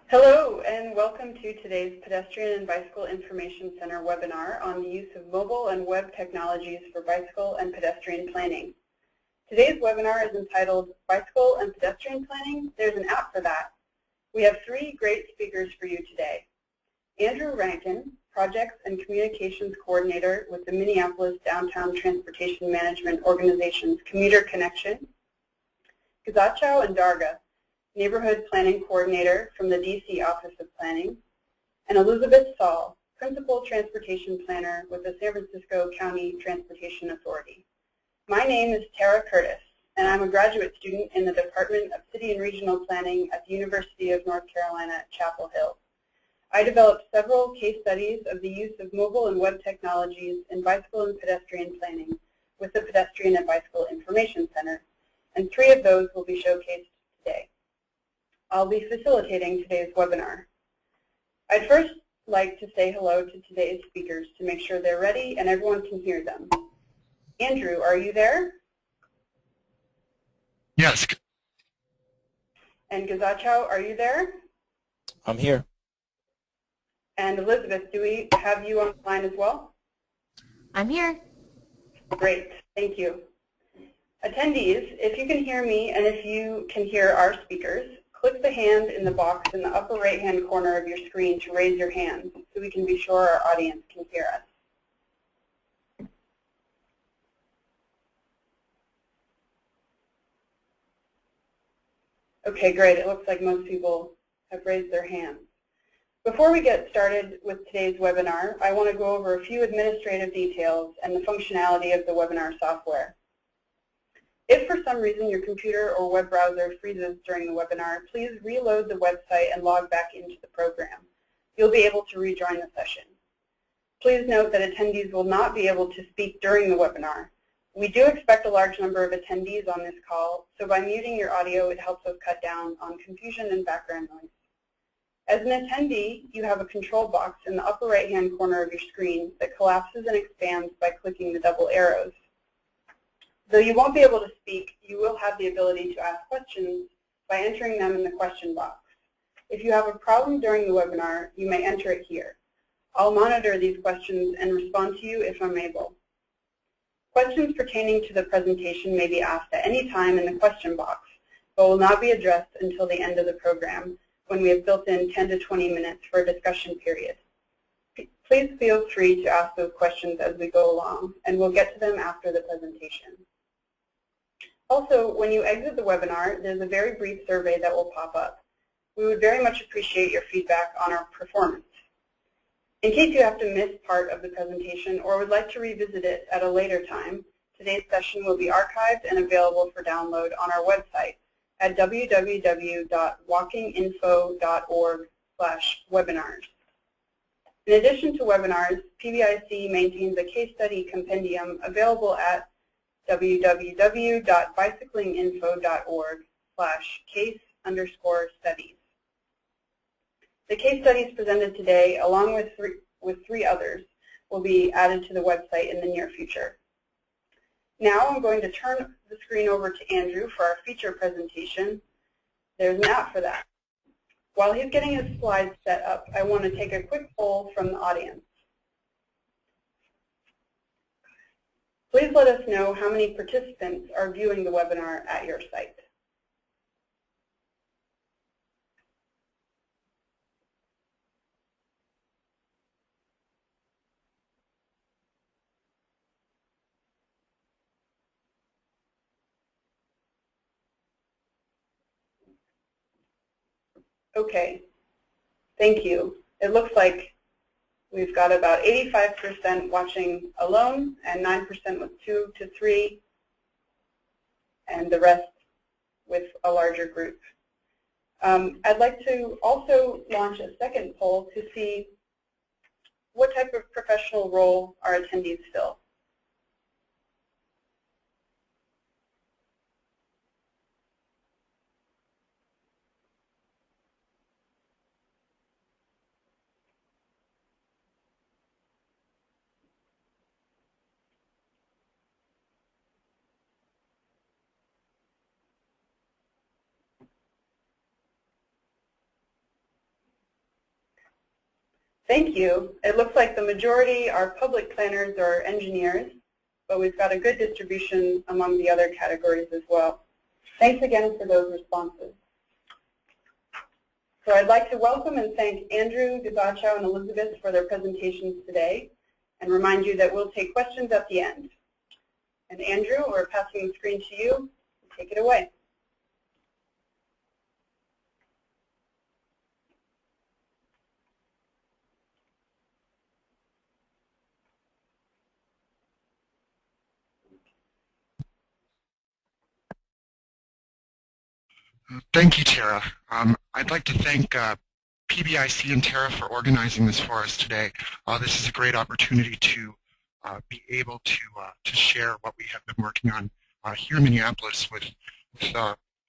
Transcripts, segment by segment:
Hello and welcome to today's Pedestrian and Bicycle Information Center webinar on the use of mobile and web technologies for bicycle and pedestrian planning. Today's webinar is entitled Bicycle and Pedestrian Planning, There's an App for That. We have three great speakers for you today. Andrew Rankin, Projects and Communications Coordinator with the Minneapolis Downtown Transportation Management Organization's Commuter Connection. Gizachew Andargeh, Neighborhood Planning Coordinator from the DC Office of Planning, and Elizabeth Sall, Principal Transportation Planner with the San Francisco County Transportation Authority. My name is Tara Curtis, and I'm a graduate student in the Department of City and Regional Planning at the University of North Carolina at Chapel Hill. I developed several case studies of the use of mobile and web technologies in bicycle and pedestrian planning with the Pedestrian and Bicycle Information Center, and three of those will be showcased today. I'll be facilitating today's webinar. I'd first like to say hello to today's speakers to make sure they're ready and everyone can hear them. Andrew, are you there? Yes. And Gizachew, are you there? I'm here. And Elizabeth, do we have you on the line as well? I'm here. Great, thank you. Attendees, if you can hear me and if you can hear our speakers, click the hand in the box in the upper right-hand corner of your screen to raise your hand so we can be sure our audience can hear us. Okay, great. It looks like most people have raised their hands. Before we get started with today's webinar, I want to go over a few administrative details and the functionality of the webinar software. If for some reason your computer or web browser freezes during the webinar, please reload the website and log back into the program. You'll be able to rejoin the session. Please note that attendees will not be able to speak during the webinar. We do expect a large number of attendees on this call, so by muting your audio, it helps us cut down on confusion and background noise. As an attendee, you have a control box in the upper right-hand corner of your screen that collapses and expands by clicking the double arrows. Though you won't be able to speak, you will have the ability to ask questions by entering them in the question box. If you have a problem during the webinar, you may enter it here. I'll monitor these questions and respond to you if I'm able. Questions pertaining to the presentation may be asked at any time in the question box, but will not be addressed until the end of the program when we have built in 10 to 20 minutes for a discussion period. Please feel free to ask those questions as we go along, and we'll get to them after the presentation. Also, when you exit the webinar, there's a very brief survey that will pop up. We would very much appreciate your feedback on our performance. In case you have to miss part of the presentation or would like to revisit it at a later time, today's session will be archived and available for download on our website at www.walkinginfo.org/webinars. In addition to webinars, PBIC maintains a case study compendium available at www.bicyclinginfo.org/case_studies. The case studies presented today, along with three others, will be added to the website in the near future. Now I'm going to turn the screen over to Andrew for our feature presentation. There's an app for that. While he's getting his slides set up, I want to take a quick poll from the audience. Please let us know how many participants are viewing the webinar at your site. Okay, thank you. It looks like we've got about 85% watching alone and 9% with 2 to 3, and the rest with a larger group. I'd like to also launch a second poll to see what type of professional role our attendees fill. Thank you. It looks like the majority are public planners or engineers, but we've got a good distribution among the other categories as well. Thanks again for those responses. So I'd like to welcome and thank Andrew, Gizachew, and Elizabeth for their presentations today, and remind you that we'll take questions at the end. And Andrew, we're passing the screen to you. Take it away. Thank you, Tara. I'd like to thank PBIC and Tara for organizing this for us today. This is a great opportunity to be able to share what we have been working on here in Minneapolis with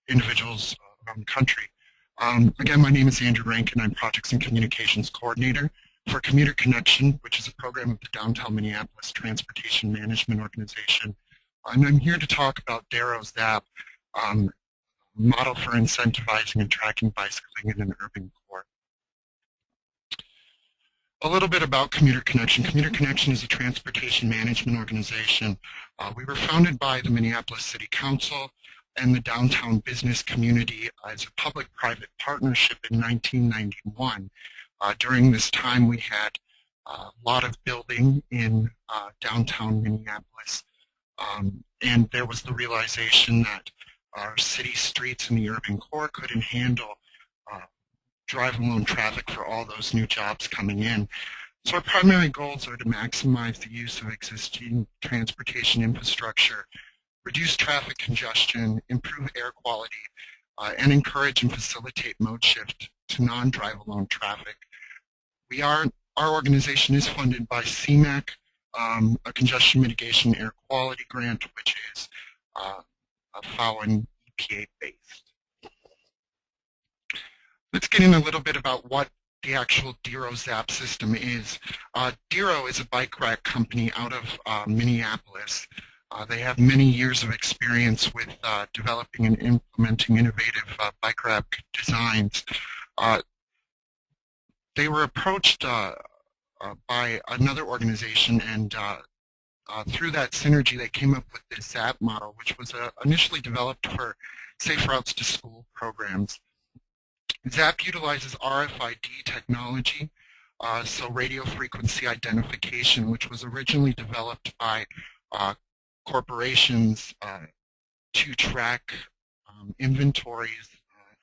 individuals around the country. Again, my name is Andrew Rankin. I'm Projects and Communications Coordinator for Commuter Connection, which is a program of the Downtown Minneapolis Transportation Management Organization. And I'm here to talk about Dero ZAP, model for incentivizing and tracking bicycling in an urban core. A little bit about Commuter Connection. Commuter Connection is a transportation management organization. We were founded by the Minneapolis City Council and the downtown business community as a public-private partnership in 1991. During this time, we had a lot of building in downtown Minneapolis, and there was the realization that our city streets in the urban core couldn't handle drive-alone traffic for all those new jobs coming in. So our primary goals are to maximize the use of existing transportation infrastructure, reduce traffic congestion, improve air quality, and encourage and facilitate mode shift to non-drive-alone traffic. Our organization is funded by CMAQ, a congestion mitigation air quality grant, which is FAO and EPA based. Let's get in a little bit about what the actual Dero ZAP system is. Dero is a bike rack company out of Minneapolis. They have many years of experience with developing and implementing innovative bike rack designs. They were approached by another organization, and through that synergy, they came up with this ZAP model, which was initially developed for Safe Routes to School programs. ZAP utilizes RFID technology, so radio frequency identification, which was originally developed by corporations to track inventories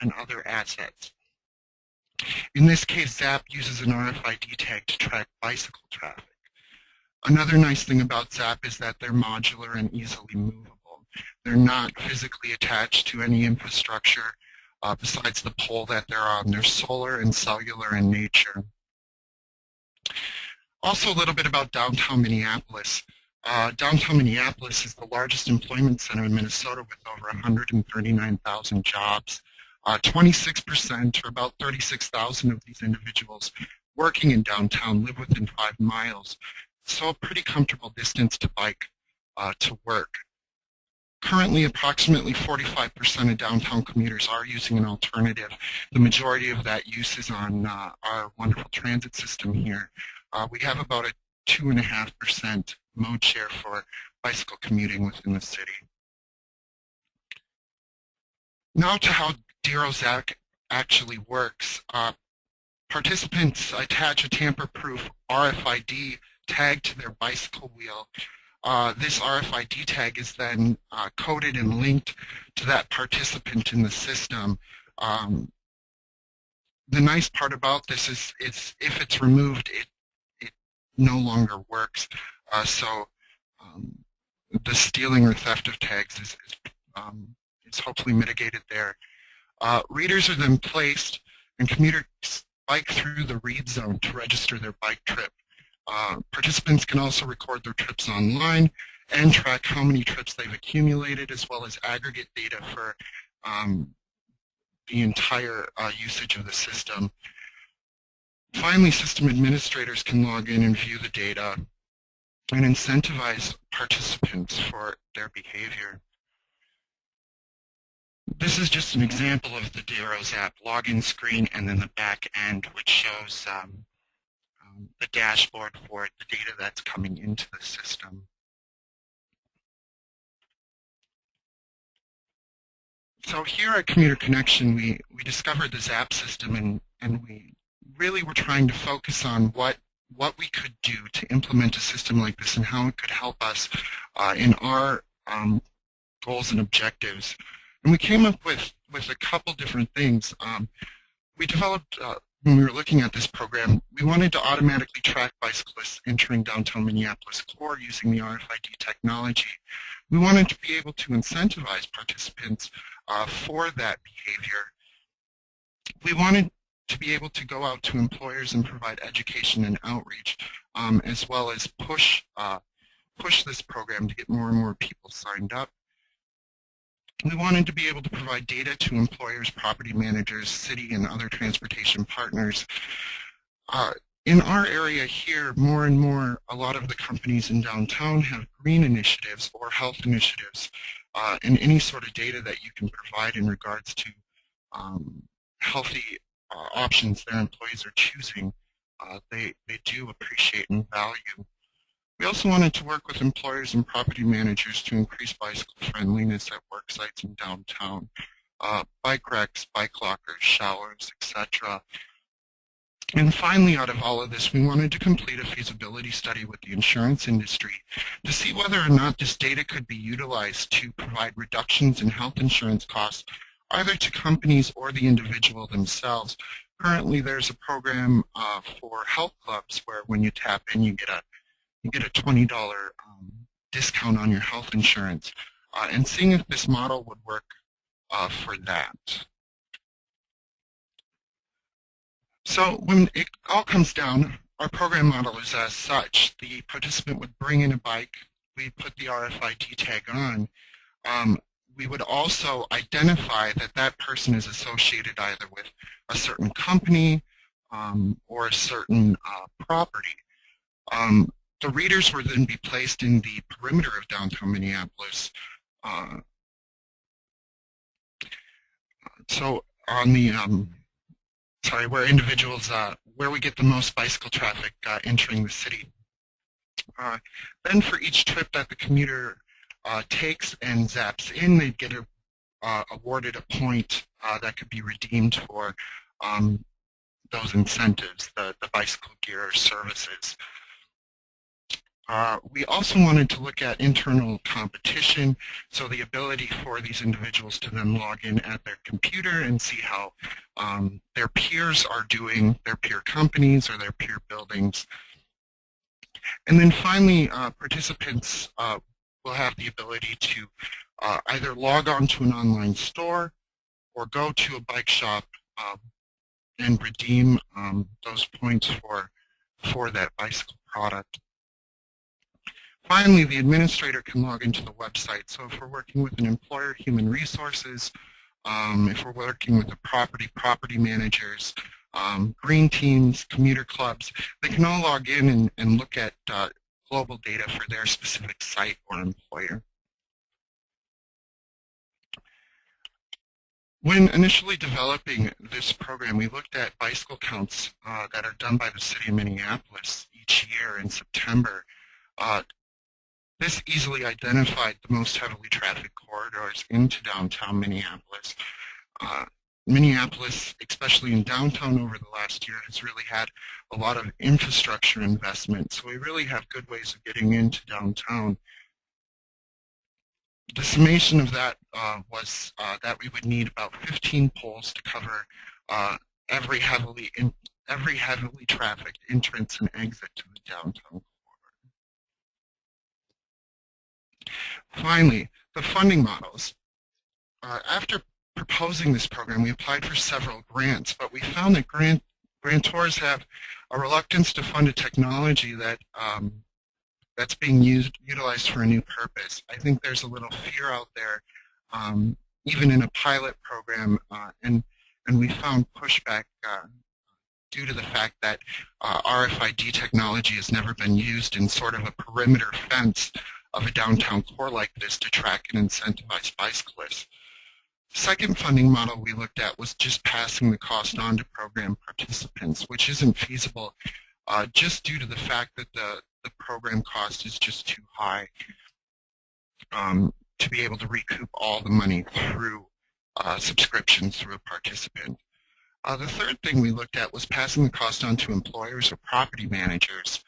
and other assets. In this case, ZAP uses an RFID tag to track bicycle traffic. Another nice thing about ZAP is that they're modular and easily movable. They're not physically attached to any infrastructure besides the pole that they're on. They're solar and cellular in nature. Also a little bit about downtown Minneapolis. Downtown Minneapolis is the largest employment center in Minnesota with over 139,000 jobs. 26%, or about 36,000 of these individuals working in downtown live within 5 miles. So a pretty comfortable distance to bike to work. Currently, approximately 45% of downtown commuters are using an alternative. The majority of that use is on our wonderful transit system here. We have about a 2.5% mode share for bicycle commuting within the city. Now to how Dero ZAP actually works. Participants attach a tamper-proof RFID tag to their bicycle wheel. This RFID tag is then coded and linked to that participant in the system. The nice part about this is if it's removed, it no longer works. So the stealing or theft of tags is hopefully mitigated there. Readers are then placed, and commuters bike through the read zone to register their bike trip. Participants can also record their trips online and track how many trips they've accumulated, as well as aggregate data for the entire usage of the system. Finally, system administrators can log in and view the data and incentivize participants for their behavior. This is just an example of the Dero ZAP login screen and then the back end, which shows the dashboard for the data that's coming into the system. So here at Commuter Connection, we discovered the ZAP system, and we really were trying to focus on what we could do to implement a system like this and how it could help us in our goals and objectives. And we came up with a couple different things. We developed, when we were looking at this program, we wanted to automatically track bicyclists entering downtown Minneapolis core using the RFID technology. We wanted to be able to incentivize participants for that behavior. We wanted to be able to go out to employers and provide education and outreach, as well as push this program to get more and more people signed up. We wanted to be able to provide data to employers, property managers, city and other transportation partners. In our area here, more and more, a lot of the companies in downtown have green initiatives or health initiatives, and any sort of data that you can provide in regards to healthy options their employees are choosing, they do appreciate and value. We also wanted to work with employers and property managers to increase bicycle friendliness at work sites in downtown. Bike racks, bike lockers, showers, etc. And finally, out of all of this, we wanted to complete a feasibility study with the insurance industry to see whether or not this data could be utilized to provide reductions in health insurance costs, either to companies or the individual themselves. Currently, there's a program for health clubs where when you tap in, you get a $20 discount on your health insurance, and seeing if this model would work for that. So when it all comes down, our program model is as such. The participant would bring in a bike, we put the RFID tag on. We would also identify that that person is associated either with a certain company or a certain property. The readers would then be placed in the perimeter of downtown Minneapolis. So on the, where individuals, where we get the most bicycle traffic entering the city. Then for each trip that the commuter takes and zaps in, they'd get awarded a point that could be redeemed for those incentives, the bicycle gear or services. We also wanted to look at internal competition, so the ability for these individuals to then log in at their computer and see how their peers are doing, their peer companies or their peer buildings. And then finally, participants will have the ability to either log on to an online store or go to a bike shop and redeem those points for that bicycle product. Finally, the administrator can log into the website. So if we're working with an employer, human resources, if we're working with a property managers, green teams, commuter clubs, they can all log in and look at global data for their specific site or employer. When initially developing this program, we looked at bicycle counts that are done by the city of Minneapolis each year in September. This easily identified the most heavily trafficked corridors into downtown Minneapolis. Minneapolis, especially in downtown over the last year, has really had a lot of infrastructure investment, so we really have good ways of getting into downtown. The summation of that was that we would need about 15 poles to cover every heavily trafficked entrance and exit to the downtown. Finally, the funding models. After proposing this program, we applied for several grants, but we found that grantors have a reluctance to fund a technology that that's being utilized for a new purpose. I think there's a little fear out there, even in a pilot program, and we found pushback due to the fact that RFID technology has never been used in sort of a perimeter fence of a downtown core like this to track and incentivize bicyclists. The second funding model we looked at was just passing the cost on to program participants, which isn't feasible just due to the fact that the program cost is just too high to be able to recoup all the money through subscriptions through a participant. The third thing we looked at was passing the cost on to employers or property managers.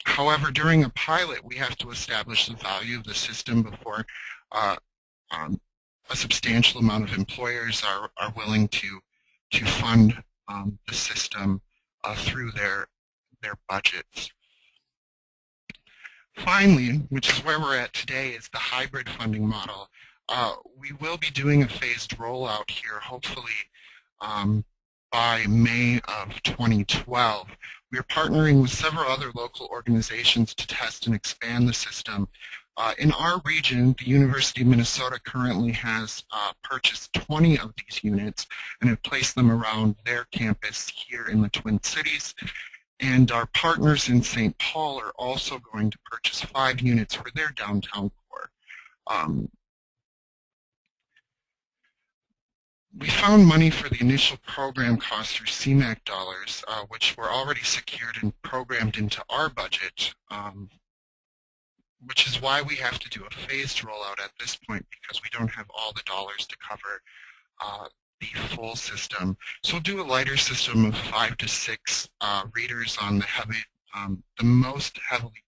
However, during a pilot, we have to establish the value of the system before a substantial amount of employers are willing to fund the system through their budgets. Finally, which is where we're at today, is the hybrid funding model. We will be doing a phased rollout here, hopefully by May of 2012. We are partnering with several other local organizations to test and expand the system. In our region, the University of Minnesota currently has purchased 20 of these units and have placed them around their campus here in the Twin Cities. And our partners in St. Paul are also going to purchase 5 units for their downtown core. We found money for the initial program costs through CMAQ dollars, which were already secured and programmed into our budget, which is why we have to do a phased rollout at this point, because we don't have all the dollars to cover the full system. So we'll do a lighter system of 5 to 6 readers on the most heavily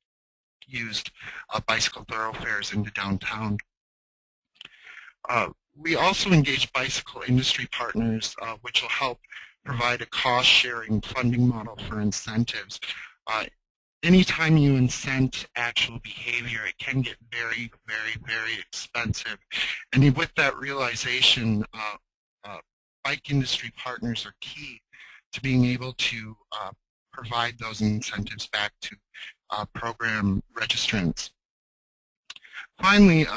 used bicycle thoroughfares into downtown. We also engage bicycle industry partners, which will help provide a cost-sharing funding model for incentives. Anytime you incent actual behavior, it can get very, very, very expensive. And with that realization, bike industry partners are key to being able to provide those incentives back to program registrants. Finally,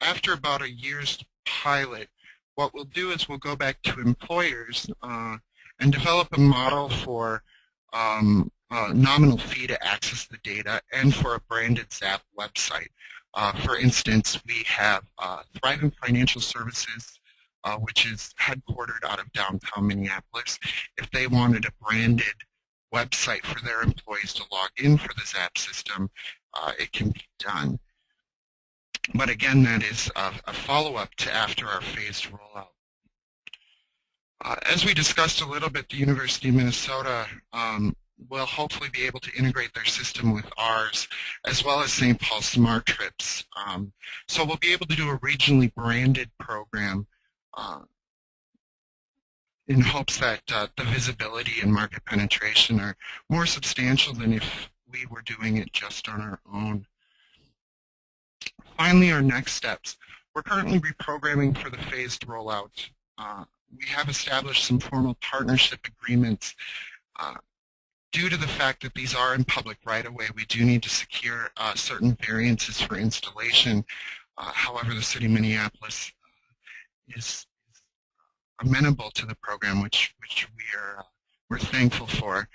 after about a year's pilot, what we'll do is we'll go back to employers and develop a model for nominal fee to access the data and for a branded ZAP website. For instance, we have Thrivent Financial Services, which is headquartered out of downtown Minneapolis. If they wanted a branded website for their employees to log in for the ZAP system, it can be done. But again, that is a follow-up to after our phased rollout. As we discussed a little bit, the University of Minnesota will hopefully be able to integrate their system with ours, as well as St. Paul Smart Trips. So we'll be able to do a regionally branded program in hopes that the visibility and market penetration are more substantial than if we were doing it just on our own. Finally, our next steps. We're currently reprogramming for the phased rollout. We have established some formal partnership agreements. Due to the fact that these are in public right-of-way, we do need to secure certain variances for installation. However, the City of Minneapolis is amenable to the program, which we're thankful for.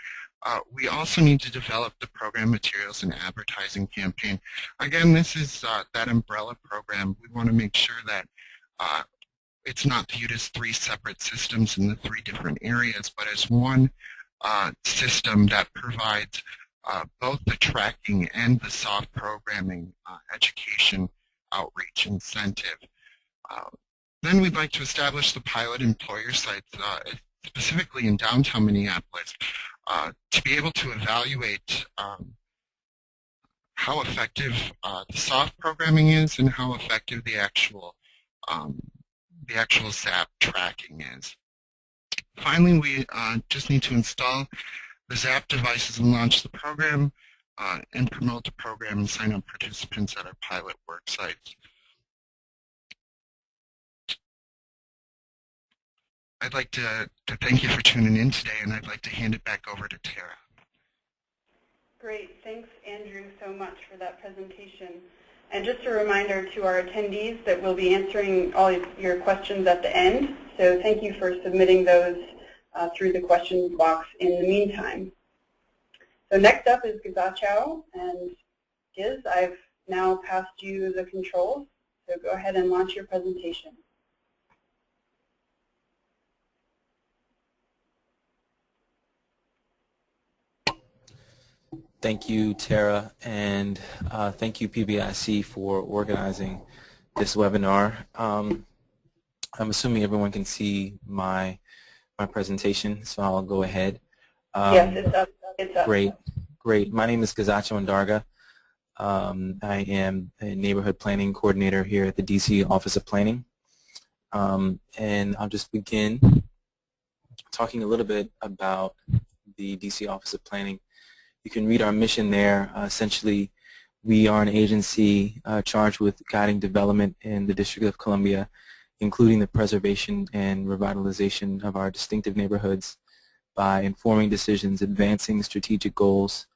We also need to develop the program materials and advertising campaign. Again, this is that umbrella program. We want to make sure that it's not viewed as 3 separate systems in the 3 different areas, but as one system that provides both the tracking and the soft programming education outreach incentive. Then we'd like to establish the pilot employer sites, specifically in downtown Minneapolis, to be able to evaluate how effective the soft programming is and how effective the actual ZAP tracking is. Finally, we just need to install the ZAP devices and launch the program and promote the program and sign up participants at our pilot work sites. I'd like to thank you for tuning in today, and I'd like to hand it back over to Tara. Great. Thanks, Andrew, so much for that presentation. And just a reminder to our attendees that we'll be answering all of your questions at the end. So thank you for submitting those through the questions box in the meantime. So next up is Gizachew. And Giz, I've now passed you the controls. So go ahead and launch your presentation. Thank you, Tara, and thank you, PBIC, for organizing this webinar. I'm assuming everyone can see my presentation, so I'll go ahead. Yes, it's up. It's up. Great. My name is Gizachew Andargeh. I am a neighborhood planning coordinator here at the DC Office of Planning. And I'll just begin talking a little bit about the DC Office of Planning. You can read our mission there. Essentially, we are an agency charged with guiding development in the District of Columbia, including the preservation and revitalization of our distinctive neighborhoods by informing decisions, advancing strategic goals,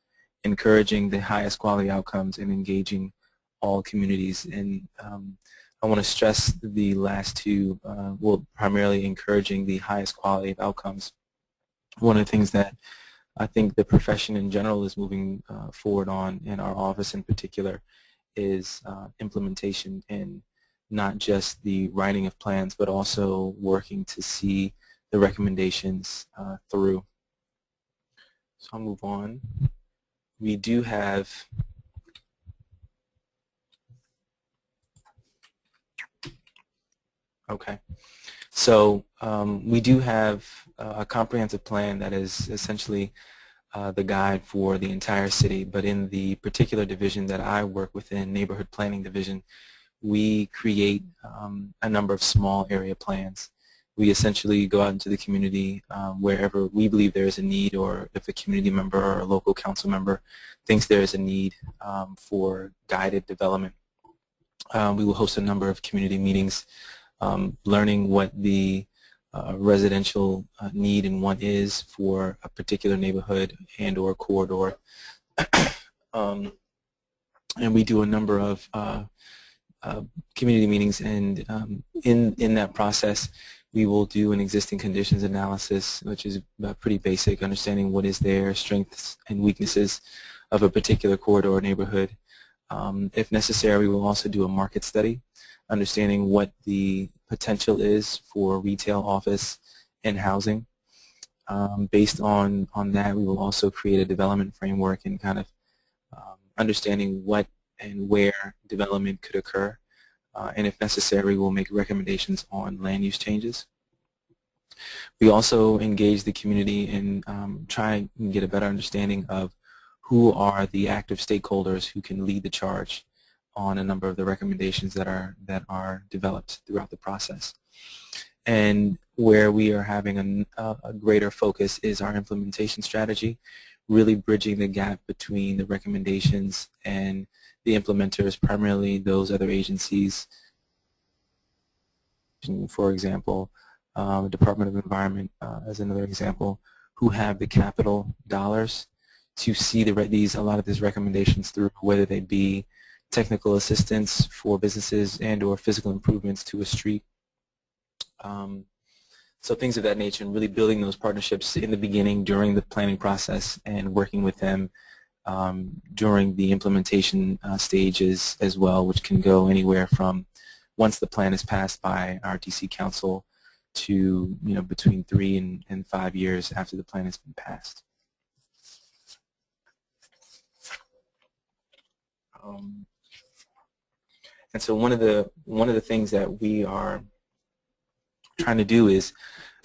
encouraging the highest quality outcomes, and engaging all communities. And I want to stress the last two, well, primarily encouraging the highest quality of outcomes. One of the things that I think the profession in general is moving forward on, in our office in particular, is implementation, and not just the writing of plans, but also working to see the recommendations through. So I'll move on. We do have So we do have a comprehensive plan that is essentially the guide for the entire city, but in the particular division that I work within, Neighborhood Planning Division, we create a number of small area plans. We essentially go out into the community wherever we believe there is a need, or if a community member or a local council member thinks there is a need for guided development. We will host a number of community meetings, learning what the residential need and want is for a particular neighborhood and or corridor. And we do a number of community meetings, and in that process we will do an existing conditions analysis, which is pretty basic, understanding what is their strengths and weaknesses of a particular corridor or neighborhood. If necessary, we will also do a market study, understanding what the potential is for retail, office, and housing. Based on that, we will also create a development framework and kind of understanding what and where development could occur. And if necessary, we'll make recommendations on land use changes. We also engage the community in trying to get a better understanding of who are the active stakeholders who can lead the charge on a number of the recommendations that are developed throughout the process. And where we are having a greater focus is our implementation strategy, really bridging the gap between the recommendations and the implementers, primarily those other agencies. For example, the Department of Environment as another example, who have the capital dollars to see a lot of these recommendations through, whether they be technical assistance for businesses and or physical improvements to a street. So things of that nature, and really building those partnerships in the beginning during the planning process and working with them during the implementation stages as well, which can go anywhere from once the plan is passed by our DC Council to between 3 and 5 years after the plan has been passed. And so one of the things that we are trying to do is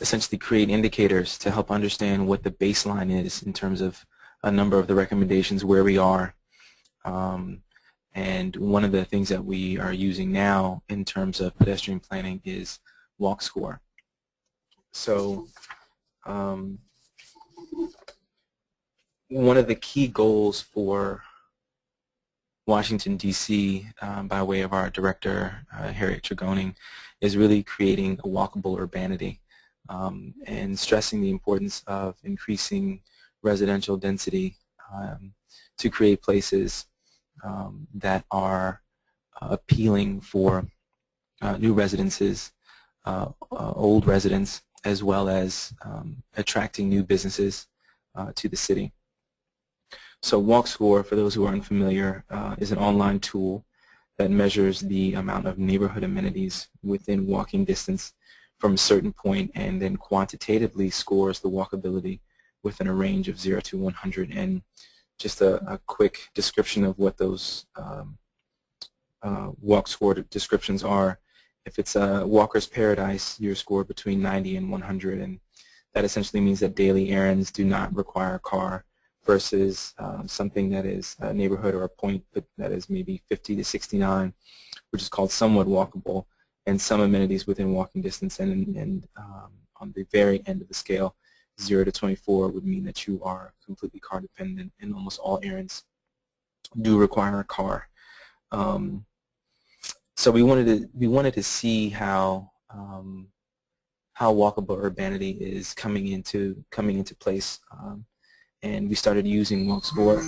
essentially create indicators to help understand what the baseline is in terms of a number of the recommendations, where we are. And one of the things that we are using now in terms of pedestrian planning is WALKSCORE. So one of the key goals for Washington, D.C., by way of our director, Harriet Tregoning, is really creating a walkable urbanity and stressing the importance of increasing residential density to create places that are appealing for new residences, old residents, as well as attracting new businesses to the city. So WALKSCORE, for those who are unfamiliar, is an online tool that measures the amount of neighborhood amenities within walking distance from a certain point, and then quantitatively scores the walkability within a range of 0 to 100. And just a quick description of what those WALKSCORE descriptions are. If it's a walker's paradise, you're scored between 90 and 100, and that essentially means that daily errands do not require a car, versus something that is a neighborhood or a point that is maybe 50 to 69, which is called somewhat walkable, and some amenities within walking distance. And on the very end of the scale, 0 to 24 would mean that you are completely car dependent, and almost all errands do require a car. So we wanted to see how walkable urbanity is coming into place, and we started using WALKSCORE.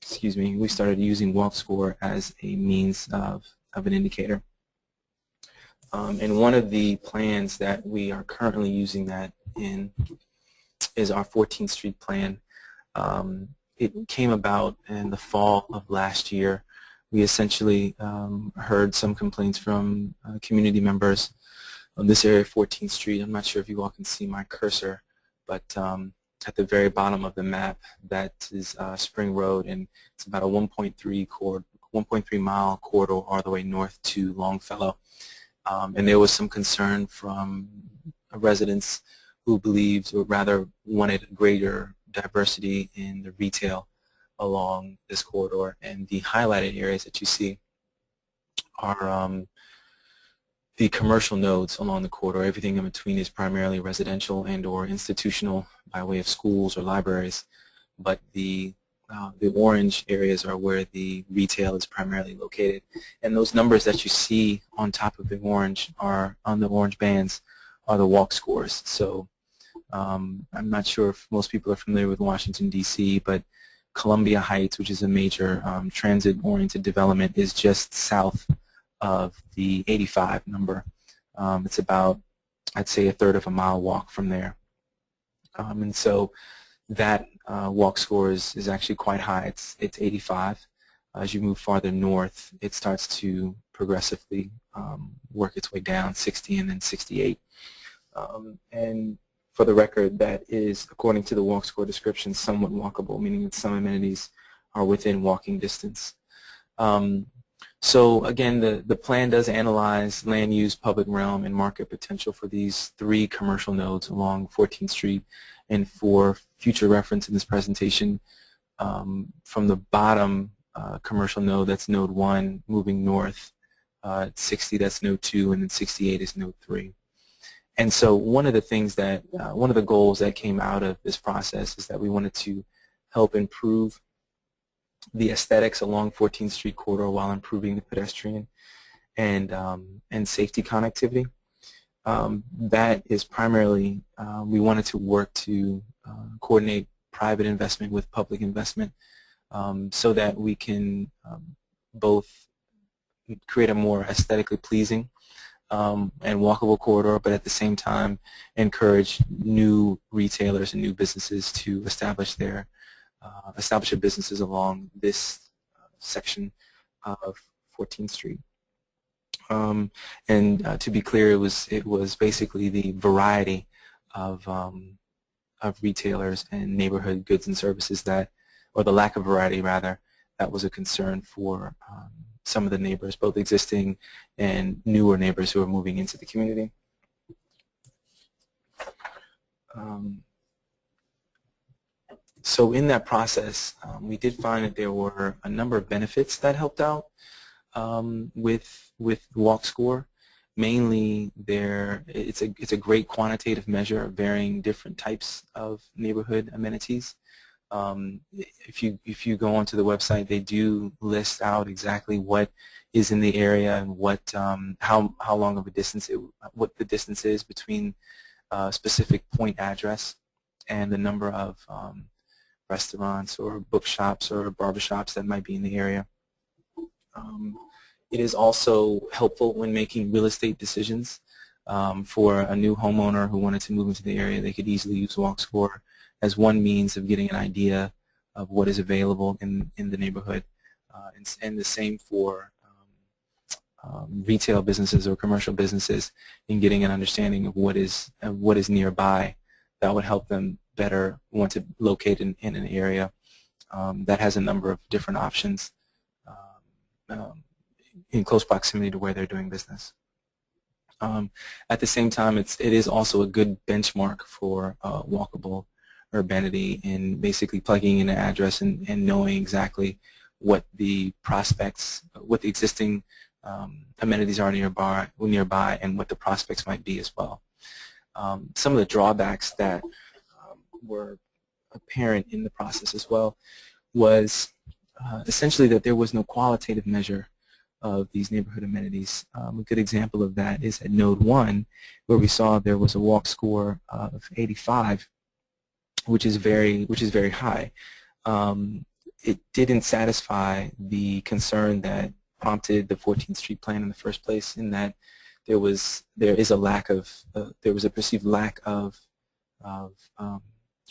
Excuse me. We started using WALKSCORE as a means of an indicator. And one of the plans that we are currently using that in is our 14th Street plan. It came about in the fall of last year. We essentially heard some complaints from community members on this area of 14th Street. I'm not sure if you all can see my cursor, but at the very bottom of the map, that is Spring Road, and it's about a 1.3 mile corridor all the way north to Longfellow. And there was some concern from residents who believed, or rather wanted, greater diversity in the retail along this corridor. And the highlighted areas that you see are the commercial nodes along the corridor. Everything in between is primarily residential and or institutional by way of schools or libraries. But the orange areas are where the retail is primarily located. And those numbers that you see on top of the orange bands are the WALKSCOREs. So I'm not sure if most people are familiar with Washington, D.C., but Columbia Heights, which is a major transit-oriented development, is just south of the 85 number. It's about, I'd say, a third of a mile walk from there. And so that WALKSCORE is actually quite high. It's 85. As you move farther north, it starts to progressively work its way down, 60 and then 68. And for the record, that is, according to the WALKSCORE description, somewhat walkable, meaning that some amenities are within walking distance. So again, the plan does analyze land use, public realm, and market potential for these 3 commercial nodes along 14th Street. And for future reference in this presentation, from the bottom commercial node, that's node 1, moving north, 60, that's node 2, and then 68 is node 3. And so one of the things that, one of the goals that came out of this process is that we wanted to help improve the aesthetics along 14th Street corridor while improving the pedestrian and safety connectivity. That is primarily, we wanted to work to coordinate private investment with public investment so that we can both create a more aesthetically pleasing and walkable corridor, but at the same time encourage new retailers and new businesses to establish their businesses along this section of 14th Street. And to be clear, it was basically the variety of retailers and neighborhood goods and services that, or the lack of variety rather, that was a concern for some of the neighbors, both existing and newer neighbors who are moving into the community. So in that process, we did find that there were a number of benefits that helped out with WALKSCORE. Mainly, it's a great quantitative measure of varying different types of neighborhood amenities. If you go onto the website, they do list out exactly what is in the area and what how long of a distance what the distance is between a specific point address and the number of restaurants or bookshops or barbershops that might be in the area. It is also helpful when making real estate decisions. For a new homeowner who wanted to move into the area, they could easily use WALKSCORE as one means of getting an idea of what is available in the neighborhood. And the same for retail businesses or commercial businesses in getting an understanding of what is nearby that would help them better want to locate in an area that has a number of different options in close proximity to where they're doing business. At the same time, it is also a good benchmark for walkable urbanity in basically plugging in an address and knowing exactly what the prospects, what the existing amenities are nearby and what the prospects might be as well. Some of the drawbacks that were apparent in the process as well was essentially that there was no qualitative measure of these neighborhood amenities. A good example of that is at Node 1, where we saw there was a walk score of 85, which is very high. It didn't satisfy the concern that prompted the 14th Street plan in the first place, in that there was a perceived lack of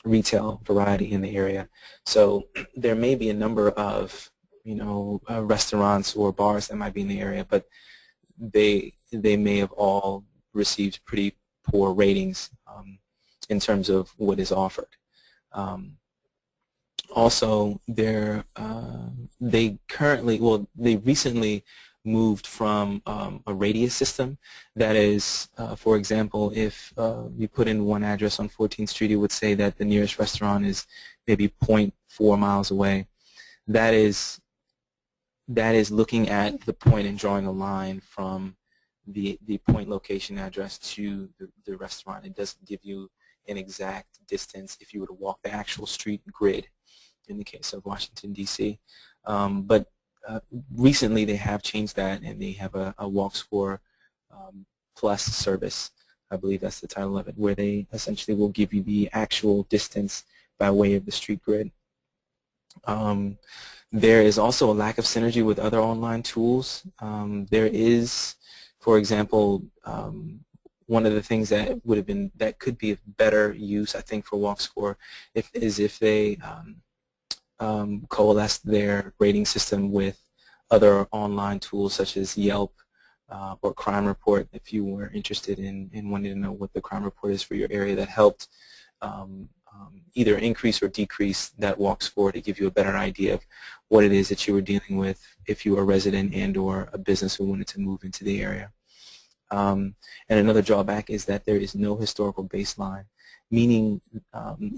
retail variety in the area. So there may be a number of restaurants or bars that might be in the area, but they may have all received pretty poor ratings in terms of what is offered. Also, they recently moved from a radius system. That is, for example, if you put in one address on 14th Street, it would say that the nearest restaurant is maybe 0.4 miles away. That is looking at the point and drawing a line from the point location address to the restaurant. It doesn't give you an exact distance if you were to walk the actual street grid in the case of Washington, D.C. But recently they have changed that, and they have a WALKSCORE plus service. I believe that's the title of it, where they essentially will give you the actual distance by way of the street grid. There is also a lack of synergy with other online tools. There is, for example, one of the things that could be of better use, I think, for WALKSCORE is if they coalesce their rating system with other online tools such as Yelp or Crime Report, if you were interested in wanting to know what the crime report is for your area, that helped either increase or decrease that WALKSCORE to give you a better idea of what it is that you were dealing with if you were a resident and or a business who wanted to move into the area. And another drawback is that there is no historical baseline, meaning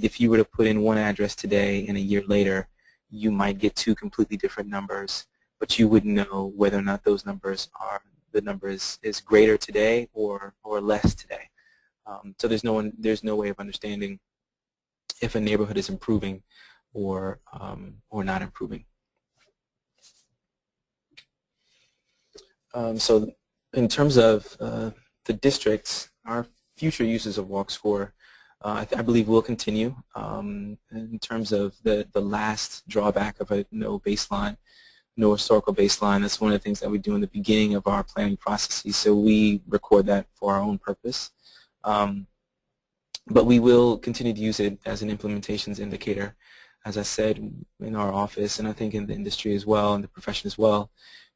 if you were to put in one address today and a year later, you might get two completely different numbers, but you wouldn't know whether or not those numbers the number is greater today or less today. So there's no way of understanding if a neighborhood is improving or not improving. So in terms of the districts, our future uses of WALKSCORE, I believe will continue. In terms of the last drawback of no historical baseline, that's one of the things that we do in the beginning of our planning processes. So we record that for our own purpose. But we will continue to use it as an implementations indicator. As I said, in our office, and I think in the industry as well, in the profession as well,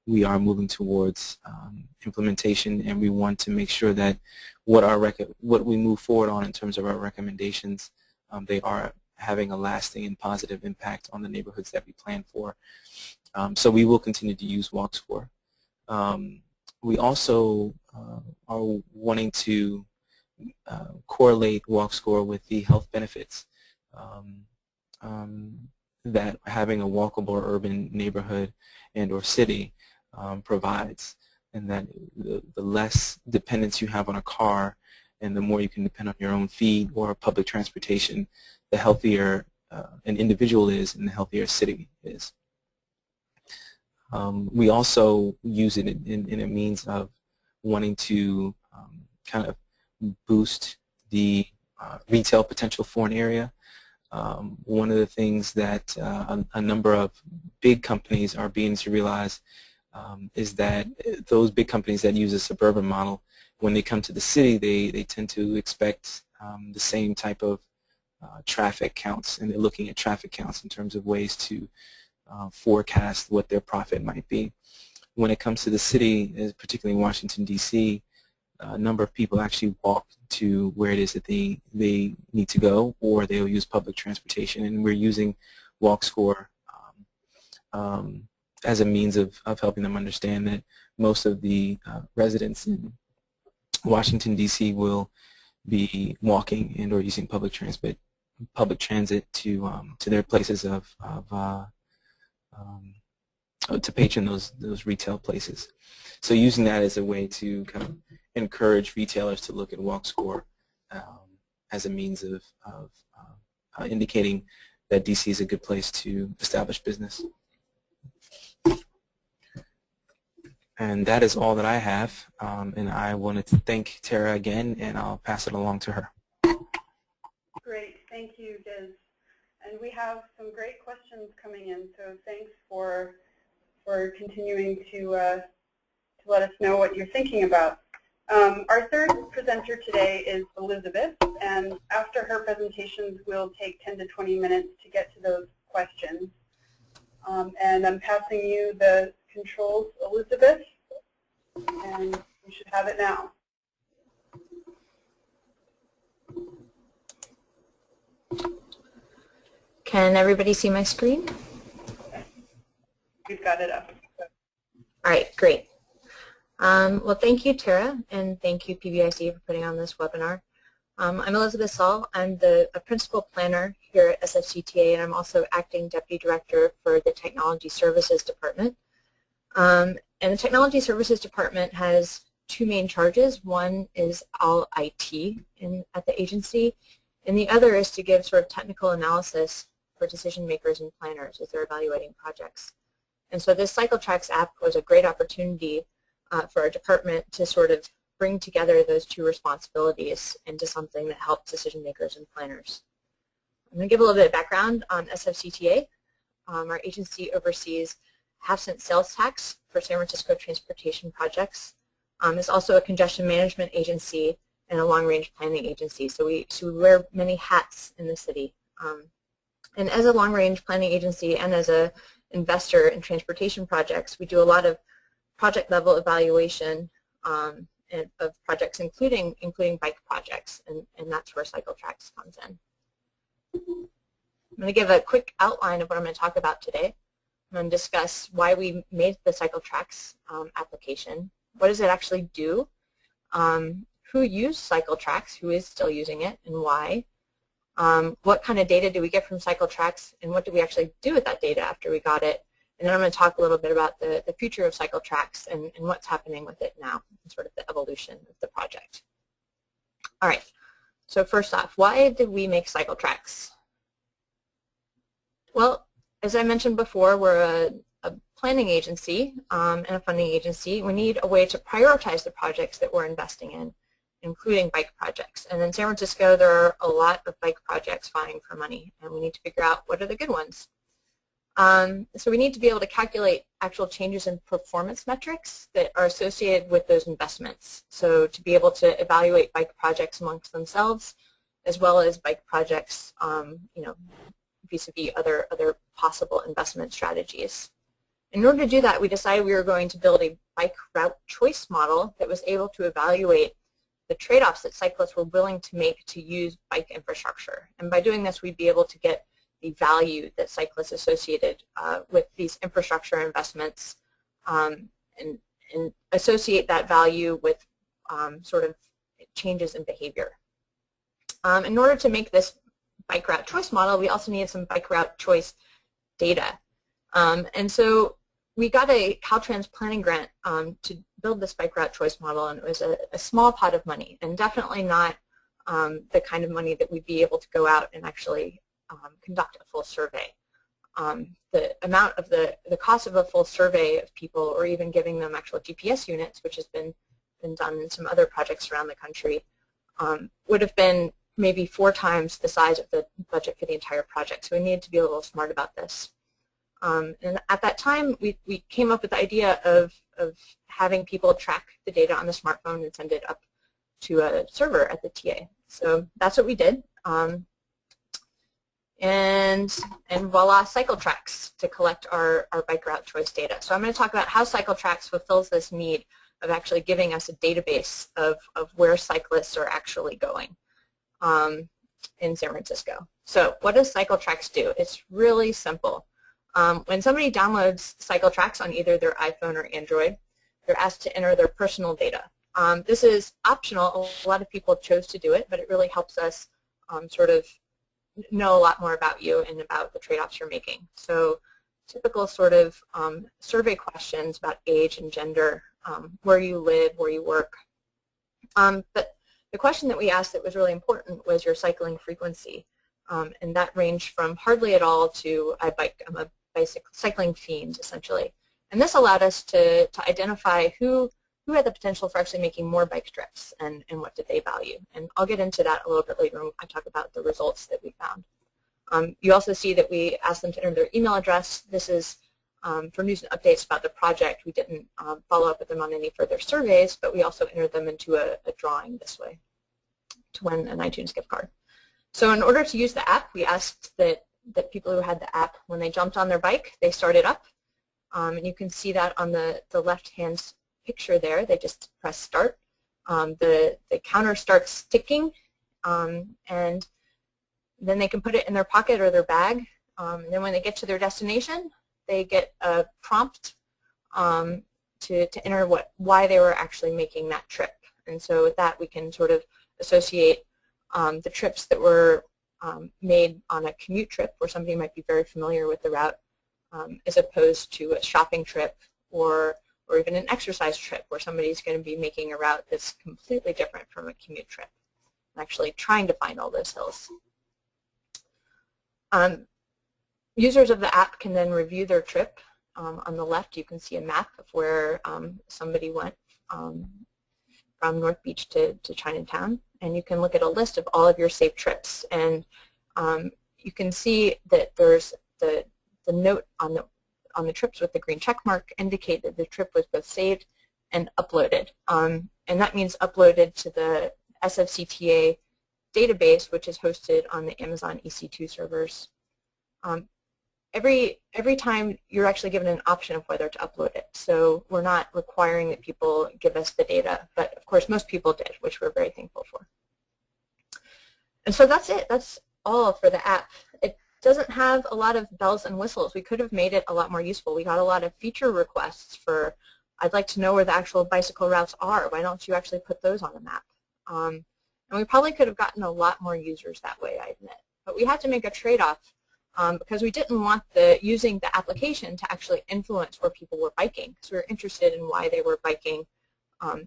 we are moving towards implementation, and we want to make sure that what we move forward on in terms of our recommendations, they are having a lasting and positive impact on the neighborhoods that we plan for. So we will continue to use WALKSCORE. We also are wanting to correlate WALKSCORE with the health benefits that having a walkable urban neighborhood and or city provides, and that the less dependence you have on a car and the more you can depend on your own feet or public transportation, the healthier an individual is and the healthier a city is. We also use it in a means of wanting to kind of boost the retail potential for an area. One of the things that a number of big companies are beginning to realize is that those big companies that use a suburban model, when they come to the city, they tend to expect the same type of traffic counts, and they're looking at traffic counts in terms of ways to forecast what their profit might be. When it comes to the city, particularly in Washington, D.C., a number of people actually walk to where it is that they need to go, or they'll use public transportation, and we're using WALKSCORE as a means of helping them understand that most of the residents in Washington, D.C. will be walking and or using public transit to their places to patron those retail places. So using that as a way to kind of encourage retailers to look at WALKSCORE as a means of indicating that DC is a good place to establish business. And that is all that I have, and I wanted to thank Tara again, and I'll pass it along to her. Great, thank you, Giz. And we have some great questions coming in, so thanks for continuing to let us know what you're thinking about. Our third presenter today is Elizabeth, and after her presentations, we'll take 10 to 20 minutes to get to those questions. And I'm passing you the controls, Elizabeth, and you should have it now. Can everybody see my screen? We've got it up. All right, great. Well, thank you, Tara, and thank you, PBIC, for putting on this webinar. I'm Elizabeth Sall. I'm a principal planner here at SFCTA, and I'm also acting deputy director for the Technology Services Department. And the Technology Services Department has two main charges. One is all IT at the agency, and the other is to give sort of technical analysis for decision makers and planners as they're evaluating projects. And so this CycleTracks app was a great opportunity for our department to sort of bring together those two responsibilities into something that helps decision makers and planners. I'm going to give a little bit of background on SFCTA. Our agency oversees half-cent sales tax for San Francisco transportation projects. It's also a congestion management agency and a long-range planning agency. So we wear many hats in the city. And as a long-range planning agency and as an investor in transportation projects, we do a lot of project-level evaluation of projects, including bike projects, and that's where CycleTracks comes in. I'm going to give a quick outline of what I'm going to talk about today. I'm going to discuss why we made the CycleTracks application. What does it actually do? Who used CycleTracks, who is still using it, and why? What kind of data do we get from CycleTracks, and what do we actually do with that data after we got it? And then I'm going to talk a little bit about the future of CycleTracks and what's happening with it now, and sort of the evolution of the project. All right, so first off, why did we make CycleTracks? Well, as I mentioned before, we're a planning agency and a funding agency. We need a way to prioritize the projects that we're investing in, including bike projects. And in San Francisco, there are a lot of bike projects vying for money, and we need to figure out what are the good ones. So we need to be able to calculate actual changes in performance metrics that are associated with those investments. So to be able to evaluate bike projects amongst themselves, as well as bike projects, vis-a-vis other possible investment strategies. In order to do that, we decided we were going to build a bike route choice model that was able to evaluate the trade-offs that cyclists were willing to make to use bike infrastructure. And by doing this, we'd be able to get the value that cyclists associated with these infrastructure investments and associate that value with sort of changes in behavior. In order to make this bike route choice model, we also needed some bike route choice data. And so we got a Caltrans planning grant to build this bike route choice model, and it was a small pot of money, and definitely not the kind of money that we'd be able to go out and actually conduct a full survey. The amount of the cost of a full survey of people, or even giving them actual GPS units, which has been done in some other projects around the country, would have been maybe 4 times the size of the budget for the entire project. So we needed to be a little smart about this. And at that time, we came up with the idea of having people track the data on the smartphone and send it up to a server at the TA. So that's what we did. And voila, CycleTracks to collect our bike route choice data. So I'm going to talk about how CycleTracks fulfills this need of actually giving us a database of where cyclists are actually going in San Francisco. So what does CycleTracks do? It's really simple. When somebody downloads CycleTracks on either their iPhone or Android, they're asked to enter their personal data. This is optional. A lot of people chose to do it, but it really helps us sort of know a lot more about you and about the trade-offs you're making. So typical sort of survey questions about age and gender, where you live, where you work. But the question that we asked that was really important was your cycling frequency. And that ranged from hardly at all to I'm a cycling fiend, essentially. And this allowed us to identify who had the potential for actually making more bike trips and what did they value. And I'll get into that a little bit later when I talk about the results that we found. You also see that we asked them to enter their email address. This is for news and updates about the project. We didn't follow up with them on any further surveys, but we also entered them into a drawing this way to win an iTunes gift card. So in order to use the app, we asked that people who had the app, when they jumped on their bike, they started up. And you can see that on the left-hand picture there. They just press start. The counter starts ticking, and then they can put it in their pocket or their bag. And then when they get to their destination, they get a prompt to enter why they were actually making that trip. And so with that, we can sort of associate the trips that were made on a commute trip where somebody might be very familiar with the route as opposed to a shopping trip or even an exercise trip where somebody's going to be making a route that's completely different from a commute trip, actually trying to find all those hills. Users of the app can then review their trip. On the left, you can see a map of where somebody went from North Beach to Chinatown, and you can look at a list of all of your saved trips. And you can see that there's the note on the trips with the green check mark indicate that the trip was both saved and uploaded. And that means uploaded to the SFCTA database, which is hosted on the Amazon EC2 servers. Every time you're actually given an option of whether to upload it. So we're not requiring that people give us the data, but of course most people did, which we're very thankful for. And so that's it. That's all for the app. It doesn't have a lot of bells and whistles. We could have made it a lot more useful. We got a lot of feature requests for, I'd like to know where the actual bicycle routes are. Why don't you actually put those on the map? And we probably could have gotten a lot more users that way, I admit. But we had to make a trade-off because we didn't want using the application to actually influence where people were biking, because we were interested in why they were biking,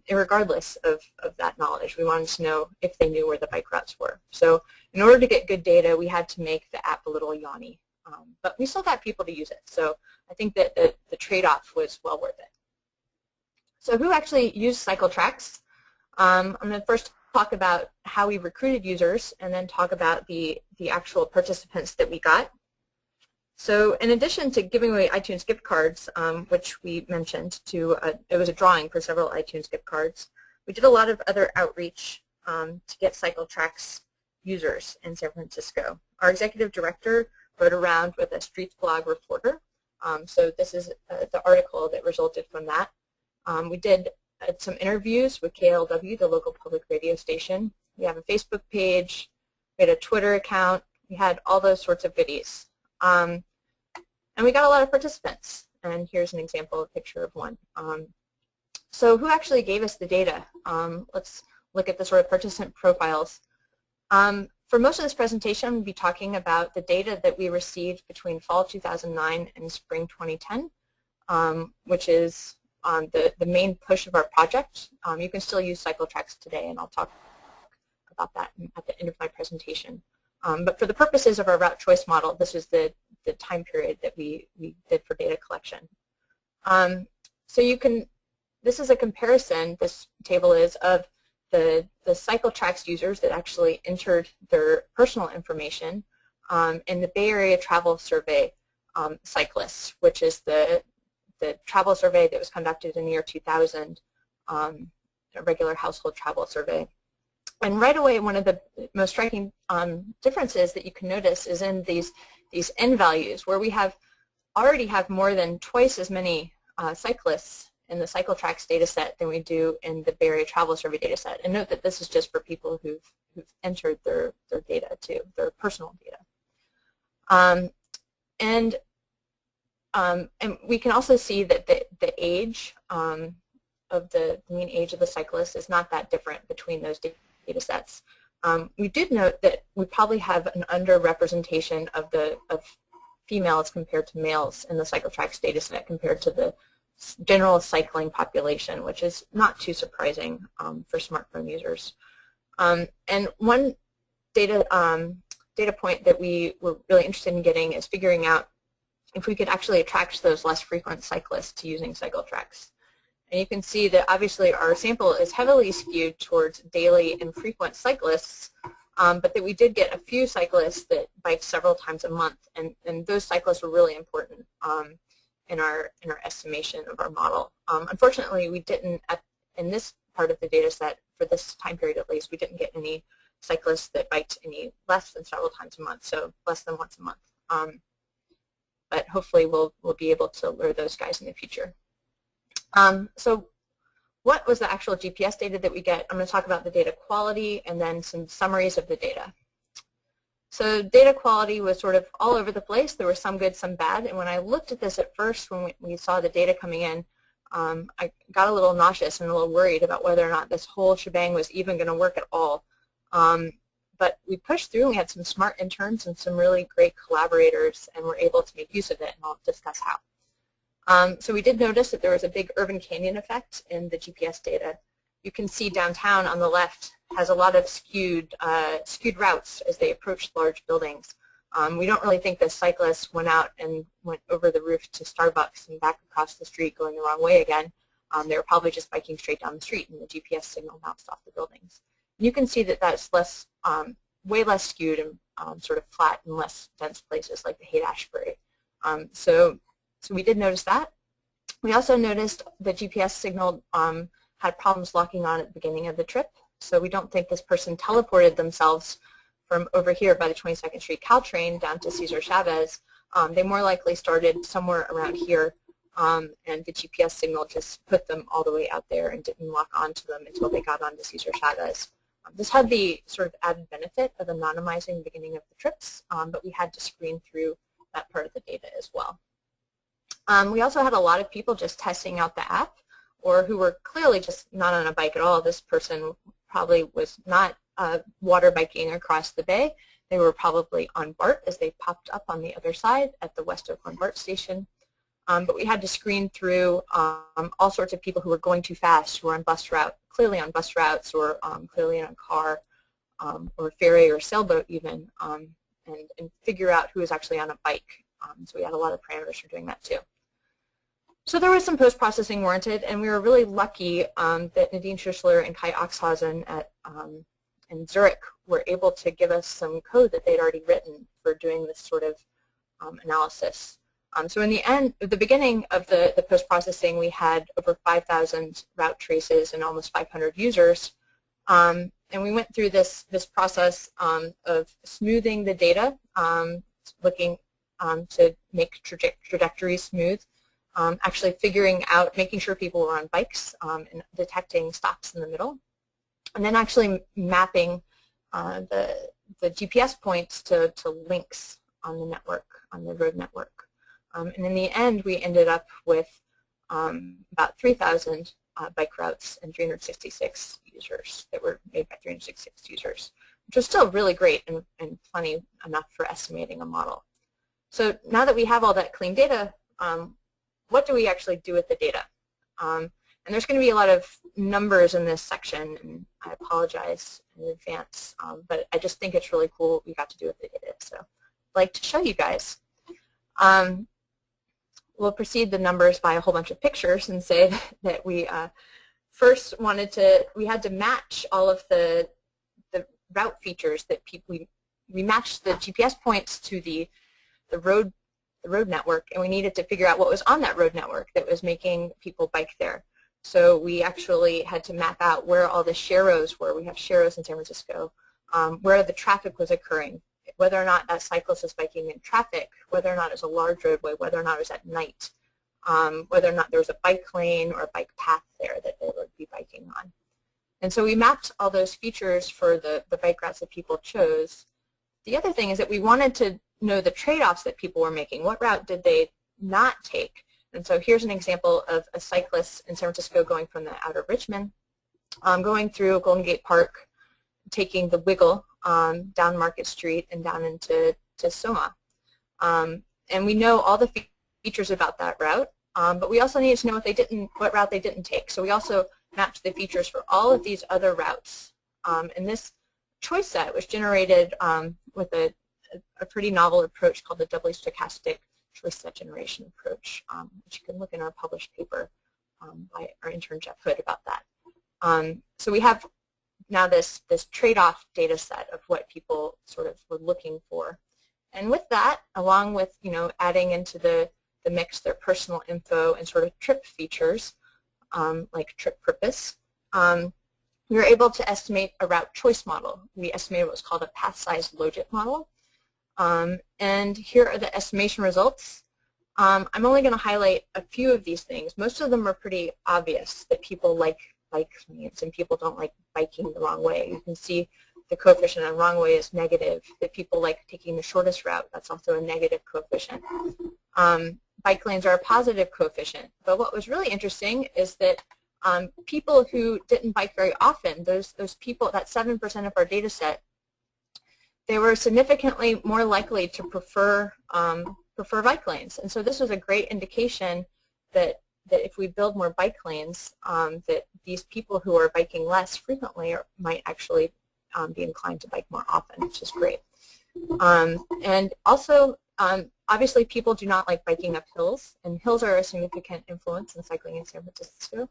regardless of that knowledge. We wanted to know if they knew where the bike routes were. So in order to get good data, we had to make the app a little yawny. But we still got people to use it. So I think that the trade-off was well worth it. So who actually used CycleTracks? I'm going to first talk about how we recruited users and then talk about the actual participants that we got. So in addition to giving away iTunes gift cards, which we mentioned, it was a drawing for several iTunes gift cards, we did a lot of other outreach to get CycleTracks users in San Francisco. Our executive director rode around with a Streets blog reporter. So this is the article that resulted from that. We did some interviews with KLW, the local public radio station. We have a Facebook page. We had a Twitter account. We had all those sorts of goodies. And we got a lot of participants. And here's an example, a picture of one. So who actually gave us the data? Let's look at the sort of participant profiles. For most of this presentation, I'm going to be talking about the data that we received between fall 2009 and spring 2010, which is the main push of our project. You can still use CycleTracks today, and I'll talk about that at the end of my presentation. But for the purposes of our route choice model, this is the time period that we did for data collection. So you can, this is a comparison, this table is, of the CycleTracks users that actually entered their personal information in the Bay Area Travel Survey cyclists, which is the travel survey that was conducted in the year 2000, a regular household travel survey. And right away, one of the most striking differences that you can notice is in these N values, where we already have more than twice as many cyclists in the CycleTracks data set than we do in the Bay Area Travel Survey data set. And note that this is just for people who've entered their data too, their personal data. And And we can also see that the age of the mean age of the cyclists is not that different between those data sets. We did note that we probably have an underrepresentation of females compared to males in the CycleTracks data set compared to the general cycling population, which is not too surprising for smartphone users. And one data point that we were really interested in getting is figuring out if we could actually attract those less frequent cyclists to using CycleTracks. And you can see that obviously our sample is heavily skewed towards daily and frequent cyclists, but that we did get a few cyclists that bike several times a month, and those cyclists were really important in our estimation of our model. Unfortunately, we didn't, in this part of the data set, for this time period at least, we didn't get any cyclists that biked any less than several times a month, so less than once a month. But hopefully we'll be able to lure those guys in the future. So what was the actual GPS data that we get? I'm going to talk about the data quality and then some summaries of the data. So data quality was sort of all over the place. There was some good, some bad. And when I looked at this at first, when we saw the data coming in, I got a little nauseous and a little worried about whether or not this whole shebang was even going to work at all. But we pushed through and we had some smart interns and some really great collaborators and were able to make use of it, and I'll discuss how. So we did notice that there was a big urban canyon effect in the GPS data. You can see downtown on the left has a lot of skewed routes as they approach large buildings. We don't really think the cyclists went out and went over the roof to Starbucks and back across the street going the wrong way again. They were probably just biking straight down the street, and the GPS signal bounced off the buildings. And you can see that that's way less skewed and sort of flat in less dense places like the Haight-Ashbury. So we did notice that. We also noticed the GPS signal had problems locking on at the beginning of the trip. So we don't think this person teleported themselves from over here by the 22nd Street Caltrain down to Cesar Chavez. They more likely started somewhere around here, and the GPS signal just put them all the way out there and didn't lock onto them until they got onto Cesar Chavez. This had the sort of added benefit of anonymizing the beginning of the trips, but we had to screen through that part of the data as well. We also had a lot of people just testing out the app, or who were clearly just not on a bike at all. This person probably was not water biking across the bay. They were probably on BART as they popped up on the other side at the West Oakland BART station. But we had to screen through all sorts of people who were going too fast, who were on bus route, clearly on bus routes, or clearly in a car, or ferry or sailboat even, and figure out who was actually on a bike. So we had a lot of parameters for doing that too. So there was some post-processing warranted, and we were really lucky that Nadine Schussler and Kai Oxhausen in Zurich were able to give us some code that they'd already written for doing this sort of analysis. So in the end, at the beginning of the post-processing, we had over 5,000 route traces and almost 500 users. And we went through this process of smoothing the data, looking to make trajectories smooth, actually figuring out, making sure people were on bikes and detecting stops in the middle, and then actually mapping the GPS points to links on the network, on the road network. And in the end, we ended up with about 3,000 bike routes and 366 users that were made by 366 users, which was still really great and plenty enough for estimating a model. So now that we have all that clean data, what do we actually do with the data? And there's going to be a lot of numbers in this section, and I apologize in advance, but I just think it's really cool what we got to do with the data. So I'd like to show you guys. We'll precede the numbers by a whole bunch of pictures and say that we first we had to match all of the route features that we matched the GPS points to the road network, and we needed to figure out what was on that road network that was making people bike there. So we actually had to map out where all the sharrows were. We have sharrows in San Francisco, where the traffic was occurring, whether or not that cyclist is biking in traffic, whether or not it's a large roadway, whether or not it was at night, whether or not there was a bike lane or a bike path there that they would be biking on. And so we mapped all those features for the bike routes that people chose. The other thing is that we wanted to know the trade-offs that people were making. What route did they not take. And so here's an example of a cyclist in San Francisco going from the outer Richmond, going through Golden Gate Park, taking the Wiggle down Market Street and down into Soma. And we know all the features about that route, but we also needed to know what route they didn't take. So we also mapped the features for all of these other routes. And this choice set was generated with a pretty novel approach called the doubly stochastic choice set generation approach, which you can look in our published paper by our intern Jeff Hood about that. So we have now this trade-off data set of what people sort of were looking for. And with that, along with adding into the mix their personal info and sort of trip features, like trip purpose, we were able to estimate a route choice model. We estimated what's called a path-sized logit model. And here are the estimation results. I'm only going to highlight a few of these things. Most of them are pretty obvious, that people like bike lanes and people don't like biking the wrong way. You can see the coefficient on wrong way is negative. That people like taking the shortest route, that's also a negative coefficient. Bike lanes are a positive coefficient. But what was really interesting is that people who didn't bike very often, those people, that 7% of our data set, they were significantly more likely to prefer bike lanes. And so this was a great indication that if we build more bike lanes, that these people who are biking less frequently might actually be inclined to bike more often, which is great. And also, obviously, people do not like biking up hills, and hills are a significant influence in cycling in San Francisco.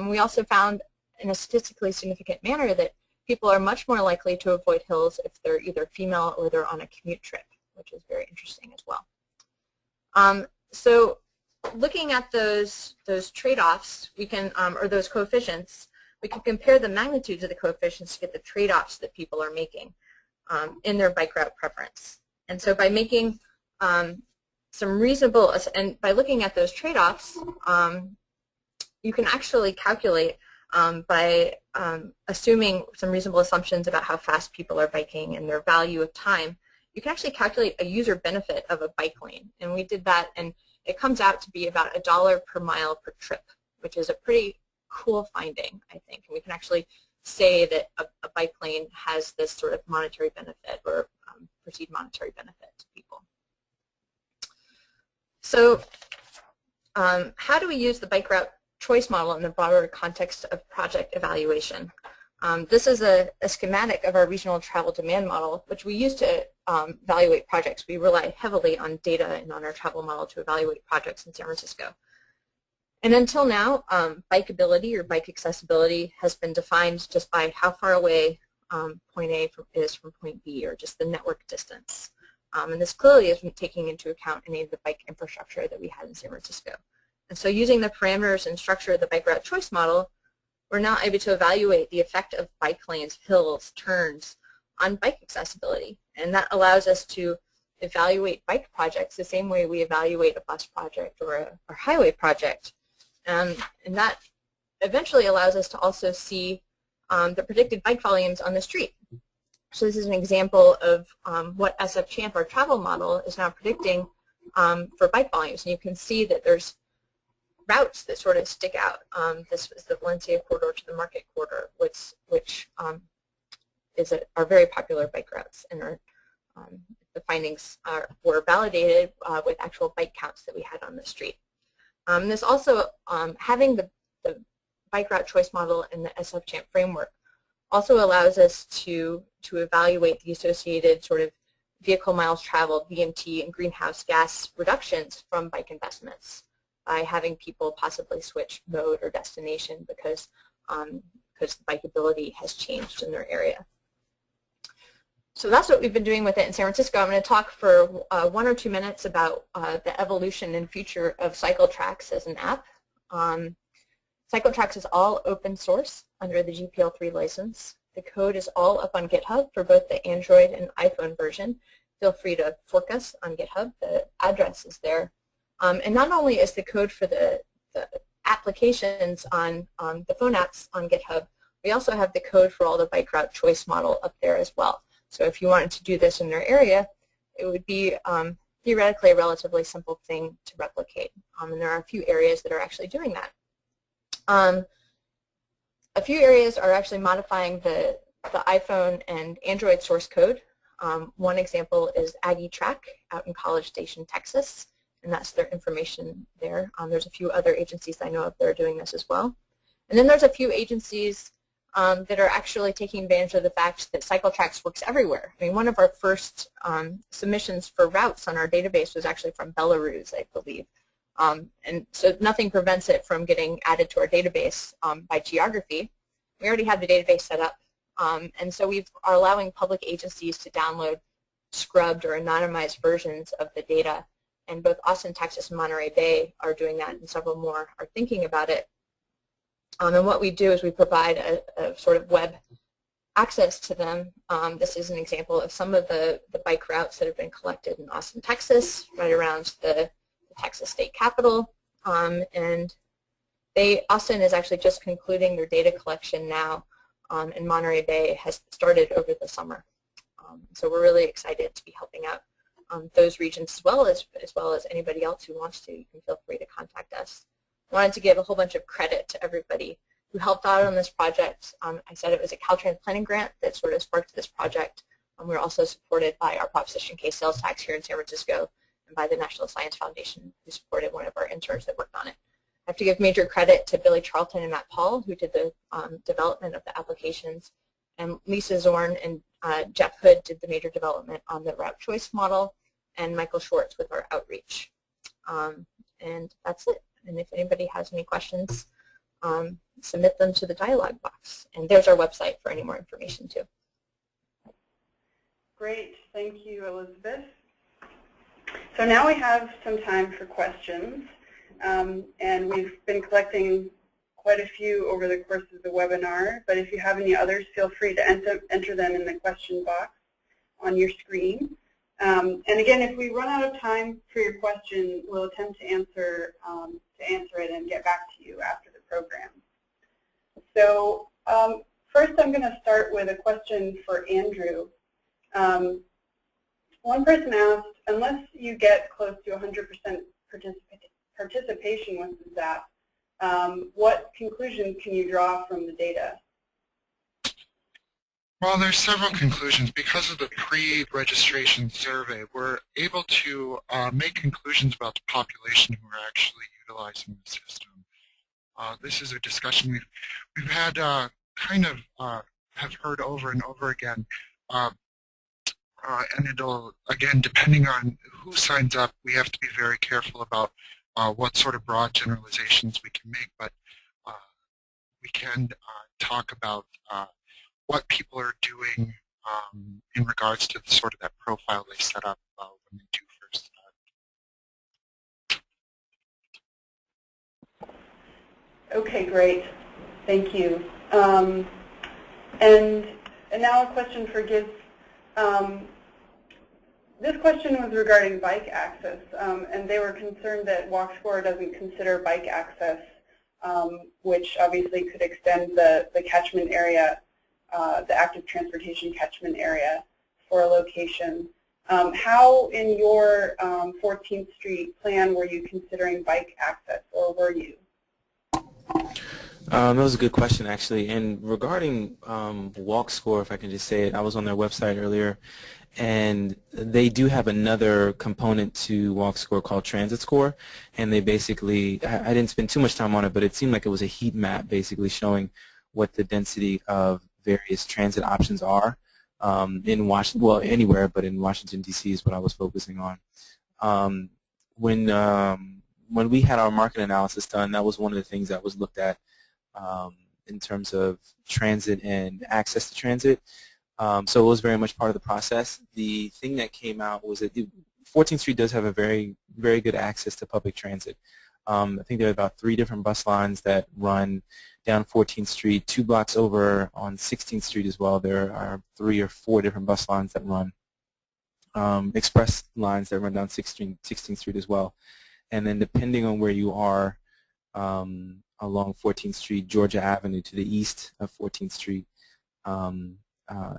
We also found in a statistically significant manner that people are much more likely to avoid hills if they're either female or they're on a commute trip, which is very interesting as well. So looking at those trade-offs, we can, or those coefficients, we can compare the magnitudes of the coefficients to get the trade-offs that people are making in their bike route preference. And so by making some reasonable, and by looking at those trade-offs, you can actually calculate by assuming some reasonable assumptions about how fast people are biking and their value of time. You can actually calculate a user benefit of a bike lane. And we did that, and it comes out to be about $1 per mile per trip, which is a pretty cool finding, I think. And we can actually say that a bike lane has this sort of monetary benefit or perceived monetary benefit to people. So how do we use the bike route choice model in the broader context of project evaluation? This is a schematic of our regional travel demand model, which we use to evaluate projects. We rely heavily on data and on our travel model to evaluate projects in San Francisco. And until now, bikeability or bike accessibility has been defined just by how far away point A is from point B, or just the network distance. And this clearly isn't taking into account any of the bike infrastructure that we had in San Francisco. And so using the parameters and structure of the bike route choice model, we're now able to evaluate the effect of bike lanes, hills, turns on bike accessibility. And that allows us to evaluate bike projects the same way we evaluate a bus project or a highway project. And that eventually allows us to also see the predicted bike volumes on the street. So this is an example of what SF Champ, our travel model, is now predicting for bike volumes. And you can see that there's routes that sort of stick out. This was the Valencia corridor to the Market corridor, which are very popular bike routes, and the findings were validated with actual bike counts that we had on the street. This also, having the bike route choice model in the SF Champ framework also allows us to evaluate the associated sort of vehicle miles traveled, VMT, and greenhouse gas reductions from bike investments, by having people possibly switch mode or destination because bikeability has changed in their area. So that's what we've been doing with it in San Francisco. I'm going to talk for 1 or 2 minutes about the evolution and future of CycleTracks as an app. CycleTracks is all open source under the GPL3 license. The code is all up on GitHub for both the Android and iPhone version. Feel free to fork us on GitHub. The address is there. And not only is the code for the applications on the phone apps on GitHub, we also have the code for all the bike route choice model up there as well. So if you wanted to do this in your area, it would be theoretically a relatively simple thing to replicate. And there are a few areas that are actually doing that. A few areas are actually modifying the iPhone and Android source code. One example is Aggie Track out in College Station, Texas, and that's their information there. There's a few other agencies I know of that are doing this as well. And then there's a few agencies that are actually taking advantage of the fact that CycleTracks works everywhere. I mean, one of our first submissions for routes on our database was actually from Belarus, I believe. And so nothing prevents it from getting added to our database by geography. We already have the database set up. And so we are allowing public agencies to download scrubbed or anonymized versions of the data. And both Austin, Texas, and Monterey Bay are doing that, and several more are thinking about it. And what we do is we provide a sort of web access to them. This is an example of some of the bike routes that have been collected in Austin, Texas, right around the Texas State Capitol. And Austin is actually just concluding their data collection now, and Monterey Bay has started over the summer. So we're really excited to be helping out those regions as well as anybody else who wants to. You can feel free to contact us. I wanted to give a whole bunch of credit to everybody who helped out on this project. I said it was a Caltrans planning grant that sort of sparked this project. We're also supported by our Proposition K sales tax here in San Francisco and by the National Science Foundation, who supported one of our interns that worked on it. I have to give major credit to Billy Charlton and Matt Paul, who did the development of the applications, and Lisa Zorn and Jeff Hood did the major development on the route choice model, and Michael Schwartz with our outreach. And that's it. And if anybody has any questions, submit them to the dialog box. And there's our website for any more information too. Great, thank you, Elizabeth. So now we have some time for questions. And we've been collecting quite a few over the course of the webinar, but if you have any others, feel free to enter them in the question box on your screen. And again, if we run out of time for your question, we'll attempt to answer it and get back to you after the program. So first I'm going to start with a question for Andrew. One person asked, unless you get close to 100% participation with the ZAP, what conclusions can you draw from the data? Well, there's several conclusions. Because of the pre-registration survey, we're able to make conclusions about the population who are actually utilizing the system. This is a discussion we've had have heard over and over again. And it'll, again, depending on who signs up, we have to be very careful about what sort of broad generalizations we can make, but we can talk about what people are doing in regards to the sort of that profile they set up when they do first start. Okay, great. Thank you. And now a question for Giz. This question was regarding bike access, and they were concerned that WALKSCORE doesn't consider bike access, which obviously could extend the catchment area, the active transportation catchment area for a location. How in your 14th Street plan were you considering bike access, or were you? That was a good question, actually. And regarding WALKSCORE, if I can just say it, I was on their website earlier, and they do have another component to WALKSCORE called Transit Score, and they basically, I didn't spend too much time on it, but it seemed like it was a heat map basically showing what the density of various transit options are in Washington, well, anywhere, but in Washington, D.C. is what I was focusing on. When we had our market analysis done, that was one of the things that was looked at in terms of transit and access to transit. So it was very much part of the process. The thing that came out was that 14th Street does have a very, very good access to public transit. I think there are about 3 different bus lines that run down 14th Street. 2 blocks over on 16th Street as well, there are 3 or 4 different bus lines that run, express lines that run down 16th Street as well. And then depending on where you are along 14th Street, Georgia Avenue to the east of 14th Street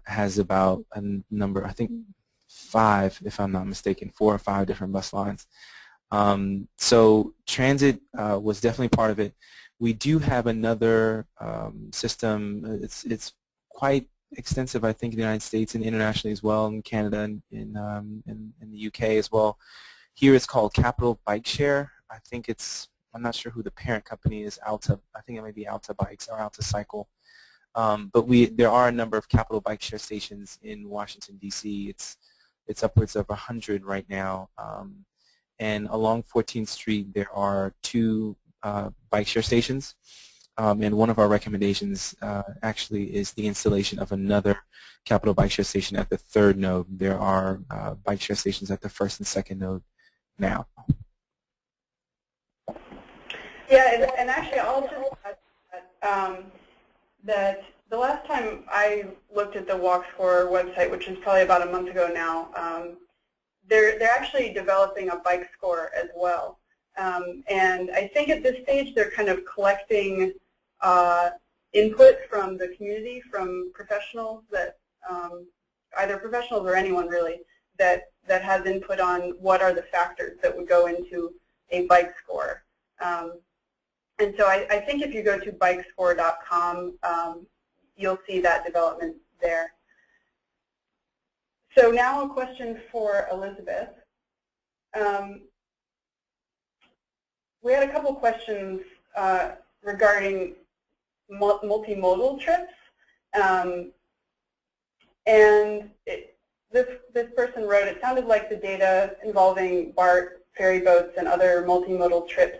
has about a number, I think 5, if I'm not mistaken, 4 or 5 different bus lines. So transit was definitely part of it. We do have another system. It's quite extensive, I think, in the United States and internationally as well, in Canada and in the UK as well. Here it's called Capital Bike Share. I think I'm not sure who the parent company is, Alta. I think it may be Alta Bikes or Alta Cycle. But there are a number of Capital Bike Share stations in Washington, D.C. It's upwards of 100 right now. And along 14th Street there are 2 bike share stations. And one of our recommendations actually is the installation of another Capital Bike Share station at the 3rd node. There are bike share stations at the 1st and 2nd node now. Yeah, and actually I'll just add that the last time I looked at the WALKSCORE website, which is probably about a month ago now, they're actually developing a bike score as well. And I think at this stage they're kind of collecting input from the community, from professionals that, either professionals or anyone really, that has input on what are the factors that would go into a bike score. And so I think if you go to bikescore.com, you'll see that development there. So now a question for Elizabeth. We had a couple questions regarding multimodal trips. And this person wrote, it sounded like the data involving BART, ferry boats, and other multimodal trips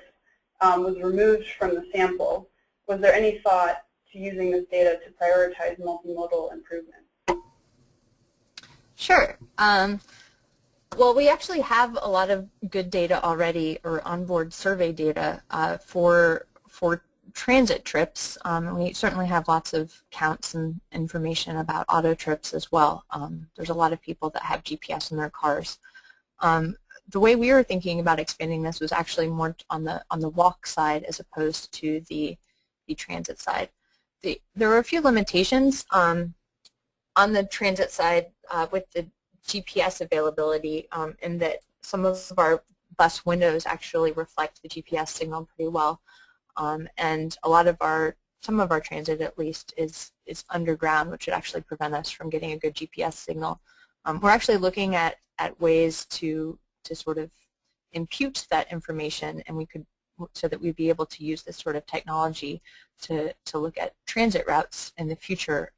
was removed from the sample. Was there any thought to using this data to prioritize multimodal improvement? Sure. Well, we actually have a lot of good data already, or onboard survey data for transit trips. We certainly have lots of counts and information about auto trips as well. There's a lot of people that have GPS in their cars. The way we were thinking about expanding this was actually more on the walk side as opposed to the transit side. There were a few limitations on the transit side with the GPS availability, in that some of our bus windows actually reflect the GPS signal pretty well, and some of our transit at least is underground, which would actually prevent us from getting a good GPS signal. We're actually looking at ways to sort of impute that information, and so that we'd be able to use this sort of technology to look at transit routes in the future.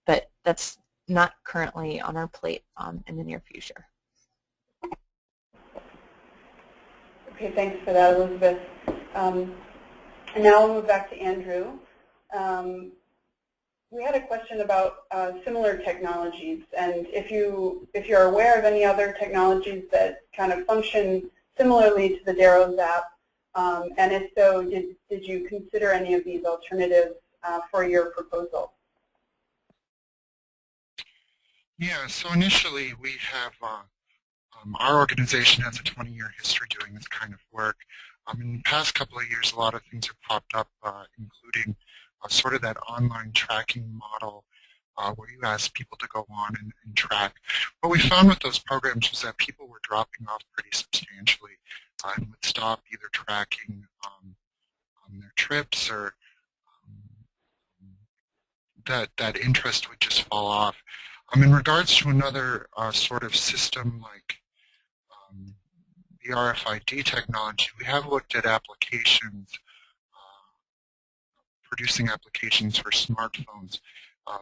But that's not currently on our plate in the near future. Okay, thanks for that, Elizabeth. And now we'll move back to Andrew. We had a question about similar technologies, and if you're aware of any other technologies that kind of function similarly to the Dero ZAP, and if so, did you consider any of these alternatives for your proposal? Yeah, so initially we have, our organization has a 20-year history doing this kind of work. In the past couple of years, a lot of things have popped up, including sort of that online tracking model where you ask people to go on and track. What we found with those programs was that people were dropping off pretty substantially and would stop either tracking their trips, or that interest would just fall off. In regards to another sort of system like the RFID technology, we have looked at applications, producing applications for smartphones,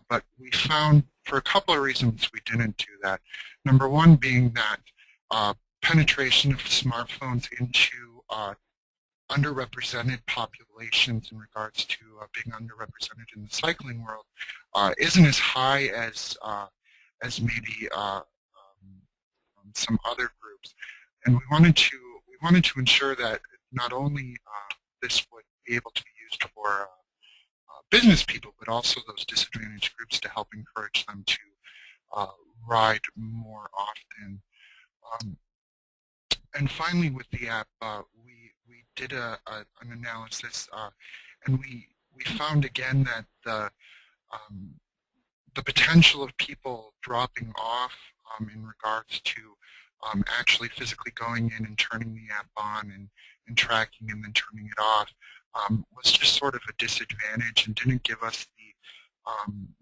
but we found for a couple of reasons we didn't do that. Number one being that penetration of smartphones into underrepresented populations in regards to being underrepresented in the cycling world isn't as high as maybe some other groups, and we wanted to ensure that not only this would be able to be used for business people, but also those disadvantaged groups, to help encourage them to ride more often. And finally, with the app, we did an analysis, and we found again that the potential of people dropping off in regards to actually physically going in and turning the app on and tracking and then turning it off was just sort of a disadvantage and didn't give us the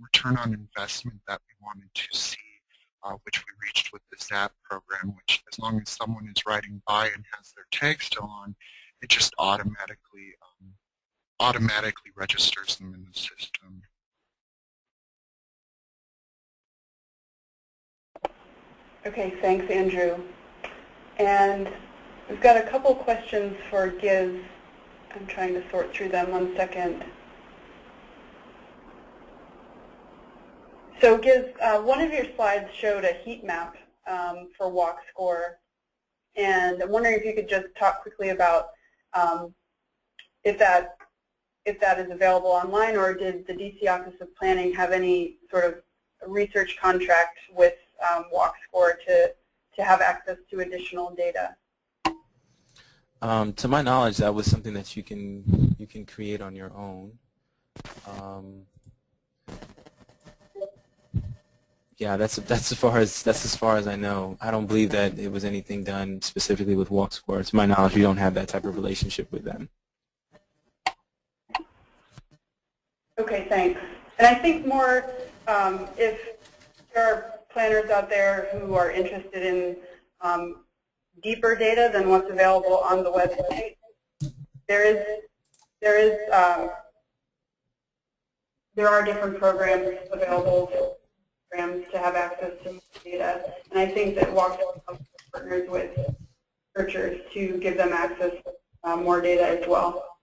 return on investment that we wanted to see, which we reached with the ZAP program, which as long as someone is riding by and has their tag still on, it just automatically registers them in the system. Okay, thanks, Andrew. And we've got a couple questions for Giz. I'm trying to sort through them. 1 second. So Giz, one of your slides showed a heat map for WALKSCORE, and I'm wondering if you could just talk quickly about if that is available online, or did the DC Office of Planning have any sort of research contract with WALKSCORE to have access to additional data? To my knowledge, that was something that you can create on your own. Yeah, that's as far as I know. I don't believe that it was anything done specifically with WALKSCORE. To my knowledge, we don't have that type of relationship with them. Okay, thanks. And I think more if there are planners out there who are interested in deeper data than what's available on the website, there are different programs available to have access to data, and I think that WALKSCORE partners with researchers to give them access to more data as well.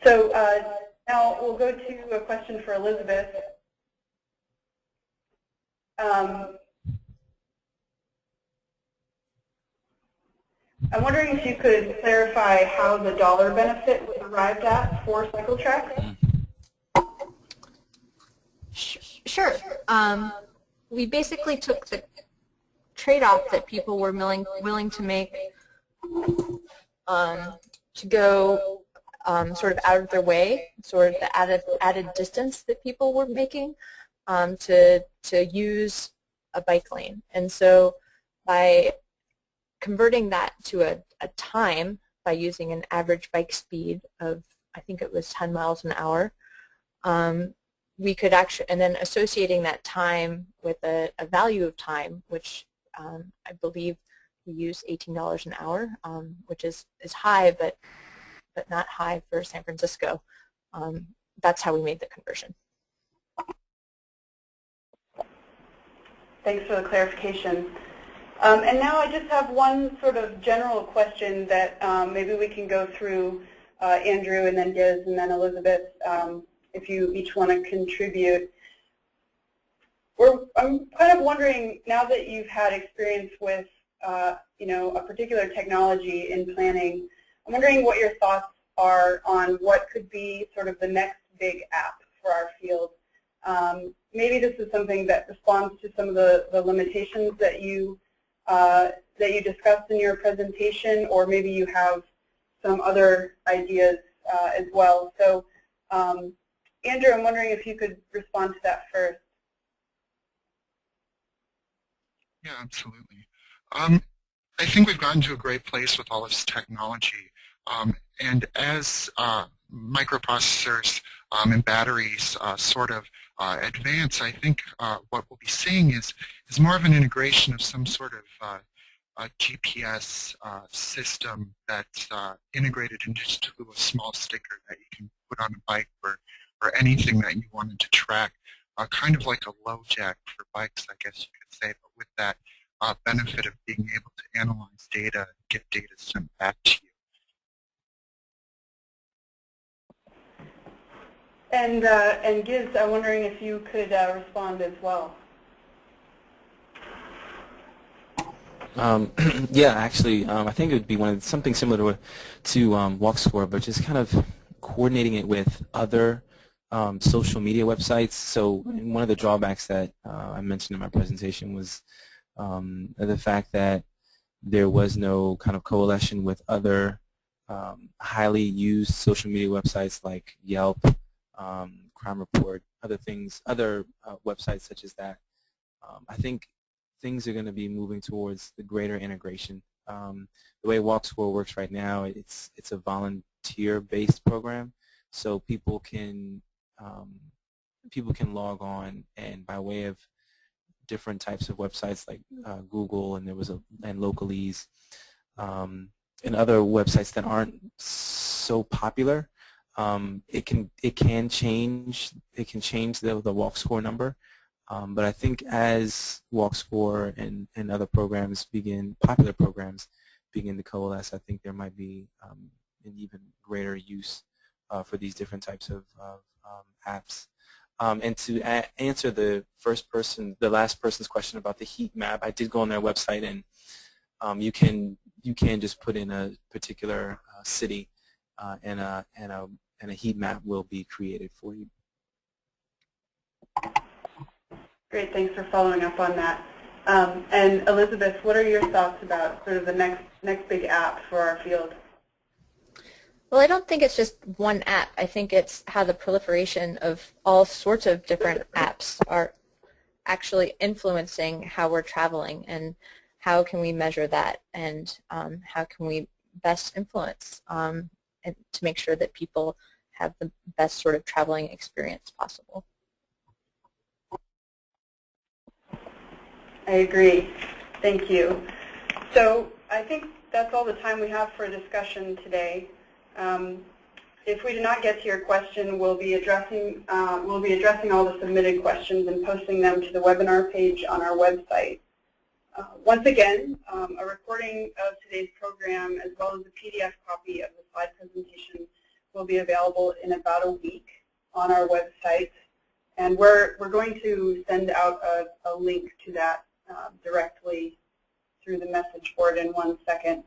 So now we'll go to a question for Elizabeth. I'm wondering if you could clarify how the dollar benefit was arrived at for CycleTrack. Sure. We basically took the trade-off that people were willing to make to go sort of out of their way, sort of the added distance that people were making to use a bike lane. And so by converting that to a time by using an average bike speed of, I think it was 10 miles an hour, we could actually, and then associating that time with a value of time, which I believe we use $18 an hour, which is high, but not high for San Francisco. That's how we made the conversion. Thanks for the clarification. And now I just have one sort of general question that maybe we can go through Andrew and then Giz and then Elizabeth, if you each want to contribute. I'm kind of wondering, now that you've had experience with you know, a particular technology in planning, I'm wondering what your thoughts are on what could be sort of the next big app for our field. Maybe this is something that responds to some of the limitations that you discussed in your presentation, or maybe you have some other ideas as well. So Andrew, I'm wondering if you could respond to that first. Yeah, absolutely. I think we've gotten to a great place with all this technology. And as microprocessors and batteries sort of advance, I think what we'll be seeing is more of an integration of some sort of a GPS system that's integrated into a small sticker that you can put on a bike or anything that you wanted to track, kind of like a low jack for bikes, I guess you could say, but with that benefit of being able to analyze data and get data sent back to you. And Giz, I'm wondering if you could respond as well. Yeah, actually, I think it would be something similar to WALKSCORE, but just kind of coordinating it with other social media websites. So one of the drawbacks that I mentioned in my presentation was the fact that there was no kind of coalition with other highly used social media websites like Yelp, Crime Report, other things, other websites such as that. I think things are going to be moving towards the greater integration. The way WALKSCORE works right now, it's a volunteer-based program, so people can log on, and by way of different types of websites like Google, and and Localese, and other websites that aren't so popular, it can change the WALKSCORE number. But I think as WALKSCORE and other programs popular programs begin to coalesce, I think there might be an even greater use for these different types of apps. And to answer the last person's question about the heat map, I did go on their website, and you can just put in a particular city, and a heat map will be created for you. Great, thanks for following up on that. And Elizabeth, what are your thoughts about sort of the next big app for our field? Well, I don't think it's just one app. I think it's how the proliferation of all sorts of different apps are actually influencing how we're traveling, and how can we measure that, and how can we best influence and to make sure that people have the best sort of traveling experience possible. I agree. Thank you. So I think that's all the time we have for discussion today. If we do not get to your question, we'll be addressing all the submitted questions and posting them to the webinar page on our website. Once again, a recording of today's program, as well as a PDF copy of the slide presentation, will be available in about a week on our website, and we're going to send out a link to that directly through the message board in 1 second.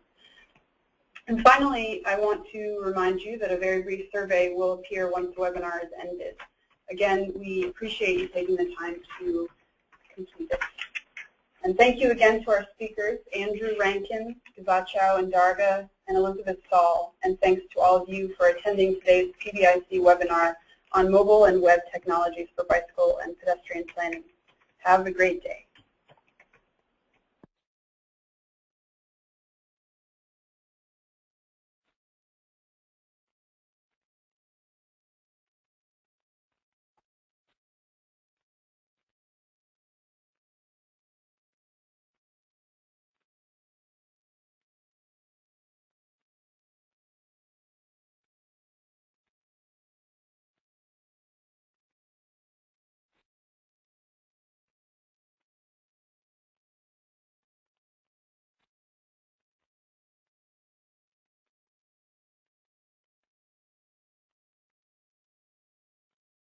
And finally, I want to remind you that a very brief survey will appear once the webinar is ended. Again, we appreciate you taking the time to complete it. And thank you again to our speakers, Andrew Rankin, Gizachew, Andargeh, and Elizabeth Sall. And thanks to all of you for attending today's PBIC webinar on mobile and web technologies for bicycle and pedestrian planning. Have a great day.